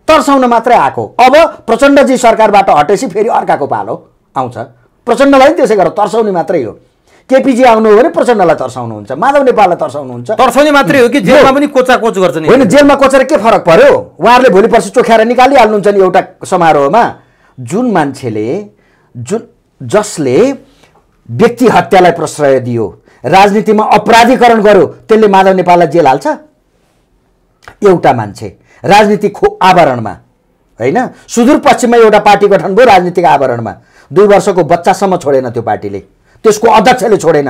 Speaker 2: तर्साउन मात्रै आएको। अब प्रचण्डजी सरकारबाट हटेपछि फेरि अर्काको पालो आउँछ। प्रचण्डलाई पनि त्यसै गरेर तर्साउने मात्रै हो। केपीजी आउनु हो भने प्रचण्डलाई तर्साउनुहुन्छ, माधव नेपाललाई तर्साउनुहुन्छ।
Speaker 1: तर्साउने मात्रै हो कि जेलमा पनि कोचाकोच गर्छ नि?
Speaker 2: होइन, जेलमा कोचेर के फरक पर्यो? उहाँहरूले भोलि पर्सि चोख्याएर निकालिहाल्नुहुन्छ नि एउटा समारोहमा। जुन मान्छेले जसले व्यक्ति हत्यालाई प्रश्रय दियो, राजनीतिमा अपराधीकरण गर्यो, त्यसले माधव नेपाललाई जेल हाल्छ? एउटा मान्छे राजनीतिक आवरणमा, होइन, सुदूरपश्चिममा एउटा पार्टी गठन भयो राजनीतिक आवरणमा, 2 वर्षको बच्चासम्म छोडेन त्यो पार्टीले, त्यसको अध्यक्षले छोडेन,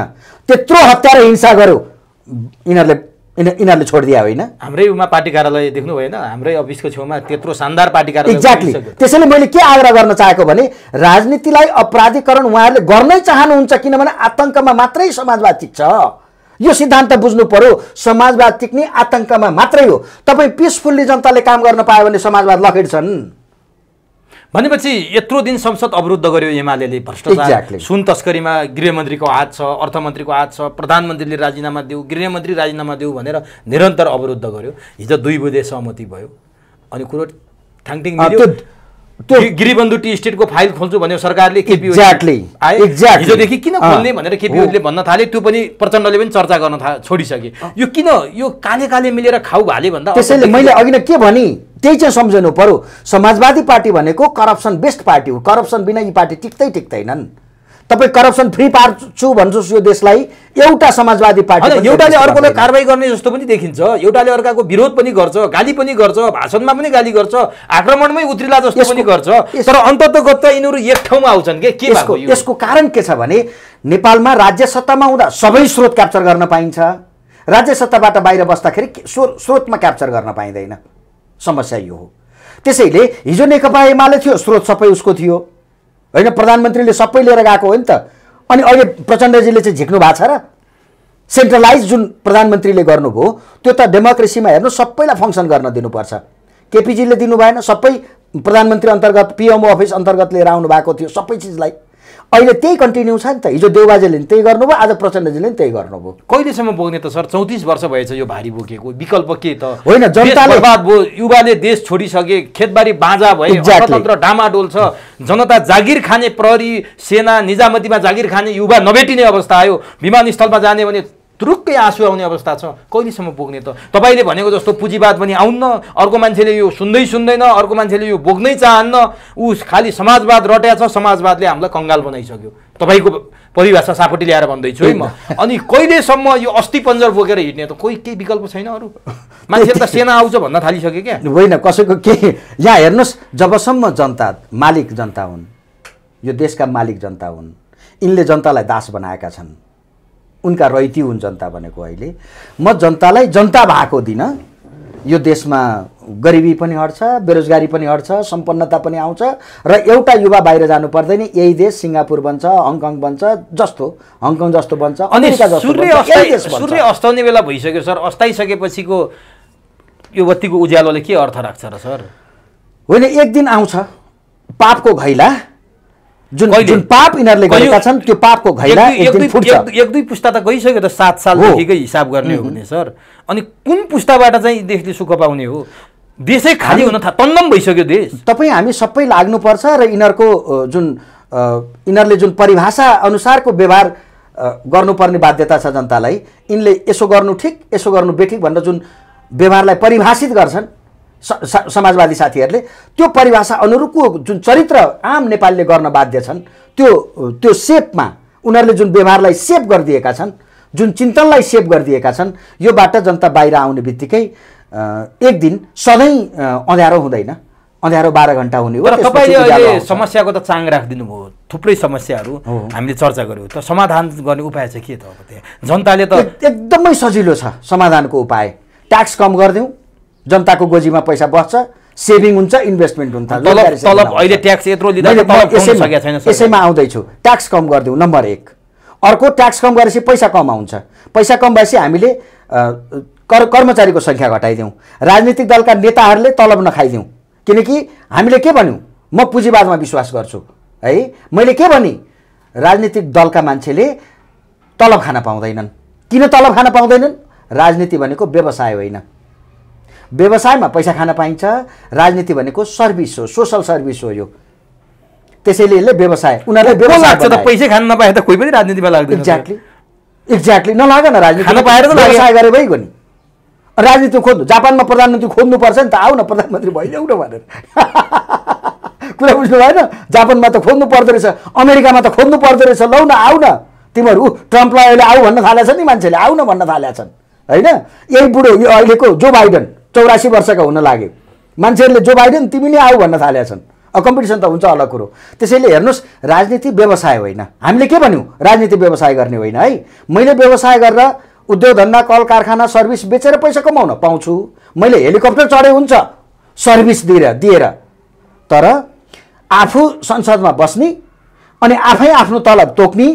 Speaker 2: त्यत्रो हत्या र हिंसा गर्यो, यिनीहरूले छोडिदिया होइन?
Speaker 1: हाम्रै उमा पार्टी कार्यालय देख्नु भएन? हाम्रै अफिसको छेउमा त्यत्रो शानदार पार्टी कार्यालय।
Speaker 2: एक्ज्याक्टली। त्यसैले मैले के आग्रह गर्न चाहेको भने राजनीतिलाई अपराधीकरण उहाँहरूले गर्नै चाहनुहुन्छ, किनभने आतङ्कमा मात्रै समाजवाद टिक्छ। यो सिद्धान्त बुझ्नु पर्यो। समाजवाद टिक्ने आतङ्कमा मात्रै हो। तपाईँ पिसफुल्ली जनताले काम गर्न पायो भने समाजवाद लखेड्छन्।
Speaker 1: भनेपछि यत्रो दिन संसद अवरुद्ध गर्यो एमाले, भ्रष्टाचार, सुन तस्करीमा गृहमन्त्रीको हात छ, अर्थमन्त्रीको हात छ, प्रधानमन्त्रीले राजीनामा देऊ, गृहमन्त्री राजीनामा देऊ भनेर निरन्तर अवरुद्ध गर्यो। हिजो 2 बुँदे सहमति भयो अनि कुरो ठ्याङटिङ मिल्यो। त्यो गिरिबन्धु टी स्टेटको फाइल खोल्छु भन्यो सरकारले, केपी हिजोदेखि किन खोल्ने भनेर केपी ओलीले भन्न थाले। त्यो पनि प्रचण्डले पनि चर्चा गर्न छोडिसके। यो किन यो काले काले मिलेर खाउ भाले भन्दा?
Speaker 2: त्यसैले मैले अघि नै के भने त्यही चाहिँ सम्झनु पर्यो। समाजवादी पार्टी भनेको करप्सन बेस्ड पार्टी हो। करप्सन बिना यी पार्टी टिक्दैनन्। तपाईँ करप्सन फ्री पार्छु भन्नुहोस् यो देशलाई, एउटा समाजवादी पार्टी
Speaker 1: एउटाले अर्कोलाई कारबाही गर्ने जस्तो पनि देखिन्छ, एउटाले अर्काको विरोध पनि गर्छ, गाली पनि गर्छ, भाषणमा पनि गाली गर्छ, आक्रमणमै उत्रिला जस्तो पनि गर्छ, तर अन्ततगत यिनीहरू एक ठाउँमा आउँछन् के भएको?
Speaker 2: यसको कारण के छ भने नेपालमा राज्य सत्तामा हुँदा सबै स्रोत क्याप्चर गर्न पाइन्छ, राज्य सत्ताबाट बाहिर बस्दाखेरि स्रोतमा क्याप्चर गर्न पाइँदैन। समस्या यो हो। त्यसैले हिजो नेकपा एमाले थियो, स्रोत सबै उसको थियो, होइन? प्रधानमन्त्रीले सबै लिएर गएको हो नि त। अनि अहिले प्रचण्डजीले चाहिँ झिक्नु भएको छ र? सेन्ट्रलाइज जुन प्रधानमन्त्रीले गर्नुभयो त्यो त डेमोक्रेसीमा हेर्नु सबैलाई फङ्सन गर्न दिनुपर्छ। केपीजीले दिनु भएन, सबै प्रधानमन्त्री अन्तर्गत पिएमओ अफिस अन्तर्गत लिएर आउनु भएको थियो सबै चिजलाई। अहिले त्यही कन्टिन्यू छ नि त। हिजो देउबाजेले पनि त्यही गर्नुभयो, आज प्रचण्डजीले पनि त्यही गर्नुभयो।
Speaker 1: कहिलेसम्म बोक्ने त सर? 34 वर्ष भएछ यो भारी बोकेको। विकल्प के त?
Speaker 2: होइन, जनताले
Speaker 1: बर्बाद भयो, युवाले देश छोडिसके, खेतबारी बाँझा भए, अर्थतन्त्र डामाडोल छ, जनता जागिर खाने, प्रहरी सेना निजामतीमा जागिर खाने युवा नभेटिने अवस्था आयो, विमानस्थलमा जाने भने तुरुक्कै आँसु आउने अवस्था छ। कहिलेसम्म बोक्ने त? तपाईँले भनेको जस्तो पुँजीवाद पनि आउन्न, अर्को मान्छेले यो सुन्दैन, अर्को मान्छेले यो बोक्नै चाहन्न, ऊ खालि समाजवाद रट्या छ, समाजवादले हामीलाई कङ्गाल बनाइसक्यो। तपाईँको परिभाषा सापटी ल्याएर भन्दैछु है म। अनि कहिलेसम्म यो अस्ति पन्जर बोकेर हिँड्ने त? केही विकल्प छैन अरू? मान्छे त सेना आउँछ भन्न थालिसक्यो क्या?
Speaker 2: होइन, कसैको के। यहाँ हेर्नुहोस्, जबसम्म जनता मालिक जनता हुन्, यो देशका मालिक जनता हुन्, यिनले जनतालाई दास बनाएका छन्, उनका रैती हुन् जनता भनेको। अहिले म जनतालाई जनता भएको दिन यो देशमा गरिबी पनि हट्छ, बेरोजगारी पनि हट्छ, सम्पन्नता पनि आउँछ र एउटा युवा बाहिर जानु पर्दैन। यही देश सिङ्गापुर बन्छ, हङकङ बन्छ, हङकङ जस्तो बन्छ, अमेरिका जस्तो बन्छ।
Speaker 1: सूर्य अस्ताउने बेला भइसक्यो सर। अस्ताइसकेपछिको यो बत्तीको उज्यालोले के अर्थ राख्छ र सर?
Speaker 2: होइन, एक दिन आउँछ पापको घैला, जुन पाप यिनीहरूले गरेका छन् त्यो पापको घैला एक दिन फुट्छ।
Speaker 1: 1-2 पुस्ता त गइसक्यो त, 7 सालदेखिकै हिसाब गर्ने हो भने सर। अनि कुन पुस्ताबाट चाहिँ देशले सुख पाउने हो? देशै खाली हुन तन्नम भइसक्यो देश।
Speaker 2: तपाईँ हामी सबै लाग्नुपर्छ र यिनीहरूले जुन परिभाषा अनुसारको व्यवहार गर्नुपर्ने बाध्यता छ जनतालाई, यिनले यसो गर्नु ठिक, यसो गर्नु बेठिक भनेर जुन व्यवहारलाई परिभाषित गर्छन् समाजवादी साथीहरूले, त्यो परिभाषा अनुरूपको जुन चरित्र आम नेपालीले गर्न बाध्य छन्, त्यो सेपमा उनीहरूले जुन व्यवहारलाई सेप गरिदिएका छन्, जुन चिन्तनलाई सेप गरिदिएका छन्, योबाट जनता बाहिर आउने बित्तिकै एक दिन सधैँ अँध्यारो हुँदैन, अँध्यारो 12 घण्टा हुने हो।
Speaker 1: तपाईँले अहिले समस्याको त चाङ राखिदिनु भयो। थुप्रै समस्याहरू हामीले चर्चा गऱ्यौँ, त समाधान गर्ने उपाय चाहिँ के त? अब त्यहाँ जनताले त
Speaker 2: एकदमै सजिलो छ समाधानको उपाय। ट्याक्स कम गरिदिउँ, जनताको गोजीमा पैसा बस्छ, सेभिङ हुन्छ, इन्भेस्टमेन्ट हुन्छ।
Speaker 1: अहिले ट्याक्स यत्रो लिँदा
Speaker 2: यसैमा आउँदैछु। ट्याक्स कम गरिदिउँ नम्बर 1। अर्को, ट्याक्स कम गरेपछि पैसा कम आउँछ। पैसा कम भएपछि हामीले कर्मचारीको सङ्ख्या घटाइदिउँ। राजनीतिक दलका नेताहरूले तलब नखाइदिउँ, किनकि हामीले के भन्यौँ? म पुँजीवादमा विश्वास गर्छु है। मैले के भने राजनीतिक दलका मान्छेले तलब खान पाउँदैनन्। किन तलब खान पाउँदैनन्? राजनीति भनेको व्यवसाय होइन। व्यवसायमा पैसा खान पाइन्छ, राजनीति भनेको सर्भिस हो, सोसल सर्भिस हो। यो त्यसैले यसले व्यवसाय उनीहरूले व्यवसाय
Speaker 1: लाग्छ त पैसै खान नपाए त कोही पनि राजनीतिमा लाग्दैन।
Speaker 2: एक्ज्याक्टली नलाग न राजनीति
Speaker 1: खान पाएर त
Speaker 2: व्यवसाय गरे भइगयो नि। राजनीति खोज्नु जापानमा प्रधानमन्त्री खोज्नुपर्छ नि त, आऊ न प्रधानमन्त्री भइदेऊ न भनेर कुरा बुझ्नु भएन। जापानमा त खोज्नु पर्दो रहेछ, अमेरिकामा त खोज्नु पर्दो रहेछ, लौ न आऊ न तिमीहरू। ट्रम्पलाई अहिले आऊ भन्न थालेछ नि मान्छेले, आऊ न भन्न थालेका छन् होइन। यही बुढो यो अहिलेको जो बाइडेन 84 वर्षका हुन लाग्यो, मान्छेहरूले जो बाइडेन तिमी नै आऊ भन्न थालेका छन्। कम्पिटिसन त हुन्छ अलग कुरो। त्यसैले हेर्नुहोस् राजनीति व्यवसाय होइन। हामीले के भन्यौँ राजनीति व्यवसाय गर्ने होइन है। मैले व्यवसाय गरेर उद्योग धन्दा कल कारखाना सर्भिस बेचेर पैसा कमाउन पाउँछु, मैले हेलिकप्टर चढे हुन्छ सर्भिस दिएर, तर आफू संसदमा बस्ने अनि आफै आफ्नो तलब तोक्ने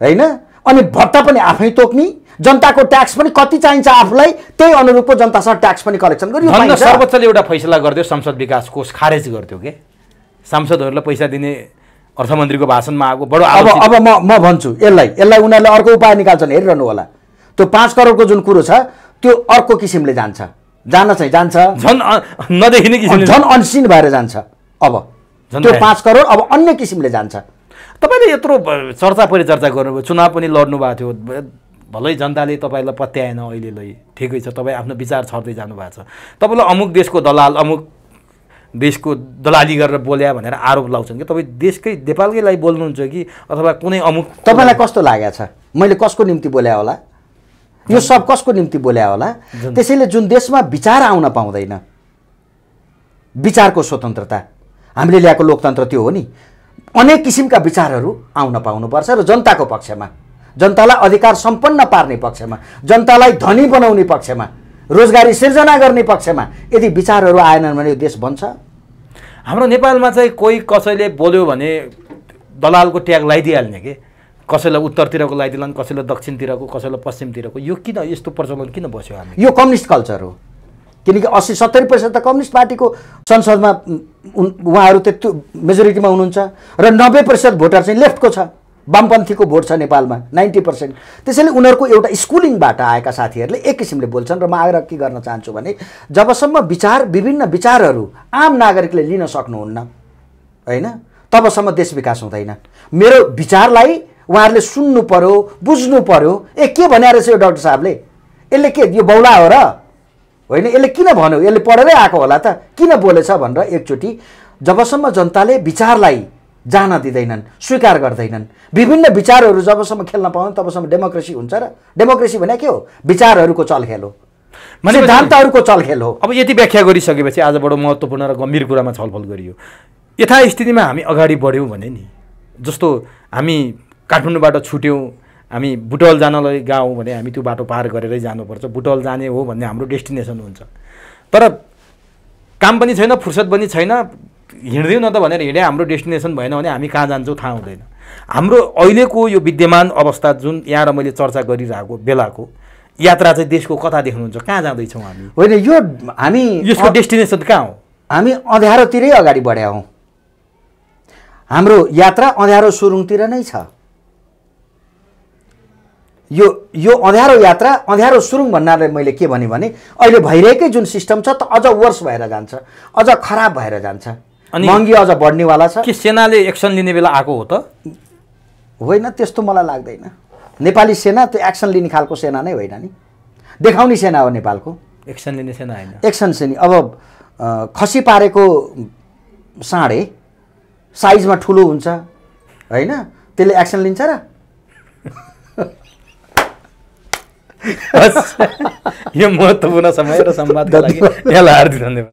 Speaker 2: होइन, अनि भत्ता पनि आफै तोक्ने, जनताको ट्याक्स पनि कति चाहिन्छ आफूलाई त्यही अनुरूपको जनतासँग ट्याक्स पनि कलेक्सन गरियो।
Speaker 1: सर्वोच्चले एउटा फैसला गरिदियो संसद विकास कोष खारेज गर्थ्यो के, सांसदहरूलाई पैसा दिने अर्थमन्त्रीको भाषणमा आएको बडो।
Speaker 2: अब म भन्छु यसलाई उनीहरूले अर्को उपाय निकाल्छन्, हेरिरहनु होला। त्यो 5 करोडको जुन कुरो छ त्यो अर्को किसिमले जान्छ, जान्छ
Speaker 1: झन् नदेखिने किसिमले,
Speaker 2: झन् अनसिन भएर जान्छ। अब त्यो 5 करोड अब अन्य किसिमले जान्छ।
Speaker 1: तपाईँले यत्रो चर्चा परिचर्चा गर्नुभयो, चुनाव पनि लड्नु भएको थियो, भलै जनताले तपाईँलाई पत्याएन अहिलेलाई, ठिकै छ, तपाईँ आफ्नो विचार छर्दै जानुभएको छ। तपाईँलाई अमुक देशको दलाल, अमुक देशको दलाली गरेर बोल्या भनेर आरोप लाउँछन् कि तपाईँ देशकै नेपालकै लागि बोल्नुहुन्छ कि अथवा कुनै अमुक?
Speaker 2: तपाईँलाई कस्तो लागेको छ मैले कसको निम्ति बोल्या होला, यो सब कसको निम्ति बोल्या होला? त्यसैले जुन देशमा विचार आउन पाउँदैन, विचारको स्वतन्त्रता हामीले ल्याएको लोकतन्त्र त्यो हो नि। अनेक किसिमका विचारहरू आउन पाउनुपर्छ र जनताको पक्षमा, जनतालाई अधिकार सम्पन्न पार्ने पक्षमा, जनतालाई धनी बनाउने पक्षमा, रोजगारी सिर्जना गर्ने पक्षमा यदि विचारहरू आएनन् भने यो देश बन्छ।
Speaker 1: हाम्रो नेपालमा चाहिँ कोही कसैले बोल्यो भने दलालको ट्याग लगाइदिइहाल्ने के, कसैलाई उत्तरतिरको लगाइदिएलान्, कसैलाई दक्षिणतिरको, कसैलाई पश्चिमतिरको। यो किन यस्तो प्रचलन किन बस्यो? हामी
Speaker 2: यो कम्युनिस्ट कल्चर हो, किनकि 80-70% त कम्युनिस्ट पार्टीको संसदमा उहाँहरू त्यत्रो मेजोरिटीमा हुनुहुन्छ र 90% भोटर चाहिँ लेफ्टको छ, वामपन्थीको भोट छ नेपालमा 90%। त्यसैले उनीहरूको एउटा स्कुलिङबाट आएका साथीहरूले एक किसिमले बोल्छन् र म आग्रह के गर्न चाहन्छु भने जबसम्म विभिन्न विचारहरू आम नागरिकले लिन सक्नुहुन्न होइन, तबसम्म देश विकास हुँदैन। मेरो विचारलाई उहाँहरूले सुन्नु पर्यो, बुझ्नु पर्यो। के भने रहेछ यो डाक्टर साहबले, यसले के यो बौला हो र होइन, यसले किन भन्यो, यसले पढेरै आएको होला त, किन बोलेछ भनेर एकचोटि जबसम्म जनताले विचारलाई जान दिँदैनन्, स्वीकार गर्दैनन्, विभिन्न विचारहरू जबसम्म खेल्न पाउँदैन तबसम्म डेमोक्रेसी हुन्छ। र डेमोक्रेसी भने के हो? विचारहरूको चलखेल हो, सिद्धान्तहरूको चलखेल हो।
Speaker 1: अब यति व्याख्या गरिसकेपछि आज बडो महत्त्वपूर्ण र गम्भीर कुरामा छलफल गरियो। यथास्थितिमा हामी अगाडि बढ्यौँ भने नि, जस्तो हामी काठमाडौँबाट छुट्यौँ, हामी बुटवल जानलाई गयौँ भने हामी त्यो बाटो पार गरेरै जानुपर्छ, बुटवल जाने हो भन्ने हाम्रो डेस्टिनेसन हुन्छ। तर काम पनि छैन, फुर्सद पनि छैन, हिँड्दिउँ न त भनेर हिँडे हाम्रो डेस्टिनेसन भएन भने हामी कहाँ जान्छौँ थाहा हुँदैन। हाम्रो अहिलेको यो विद्यमान अवस्था जुन यहाँ र मैले चर्चा गरिरहेको बेलाको यात्रा चाहिँ देशको कता देख्नुहुन्छ, कहाँ जाँदैछौँ हामी?
Speaker 2: होइन, यो हामी
Speaker 1: यसको डेस्टिनेसन कहाँ हो?
Speaker 2: हामी अँध्यारोतिरै अगाडि बढ्या हौँ। हाम्रो यात्रा अँध्यारो सुरुङतिर नै छ। यो अँध्यारो यात्रा, अँध्यारो सुरुङ भन्नाले मैले के भने अहिले भइरहेकै जुन सिस्टम छ त अझ वर्स भएर जान्छ, अझ खराब भएर जान्छ, अनि महँगी अझ बढ्नेवाला छ।
Speaker 1: के सेनाले एक्सन लिने बेला आएको हो त?
Speaker 2: होइन, त्यस्तो मलाई लाग्दैन। नेपाली सेना त्यो एक्सन लिने खालको सेना नै होइन नि, देखाउने सेना हो नेपालको।
Speaker 1: एक्सन लिने सेना होइन,
Speaker 2: एक्सन सेना। अब खसी पारेको साँडे साइजमा ठुलो हुन्छ होइन, त्यसले एक्सन लिन्छ र?
Speaker 1: यो महत्त्वपूर्ण समय र संवादका लागि यहाँलाई हार्दिक धन्यवाद।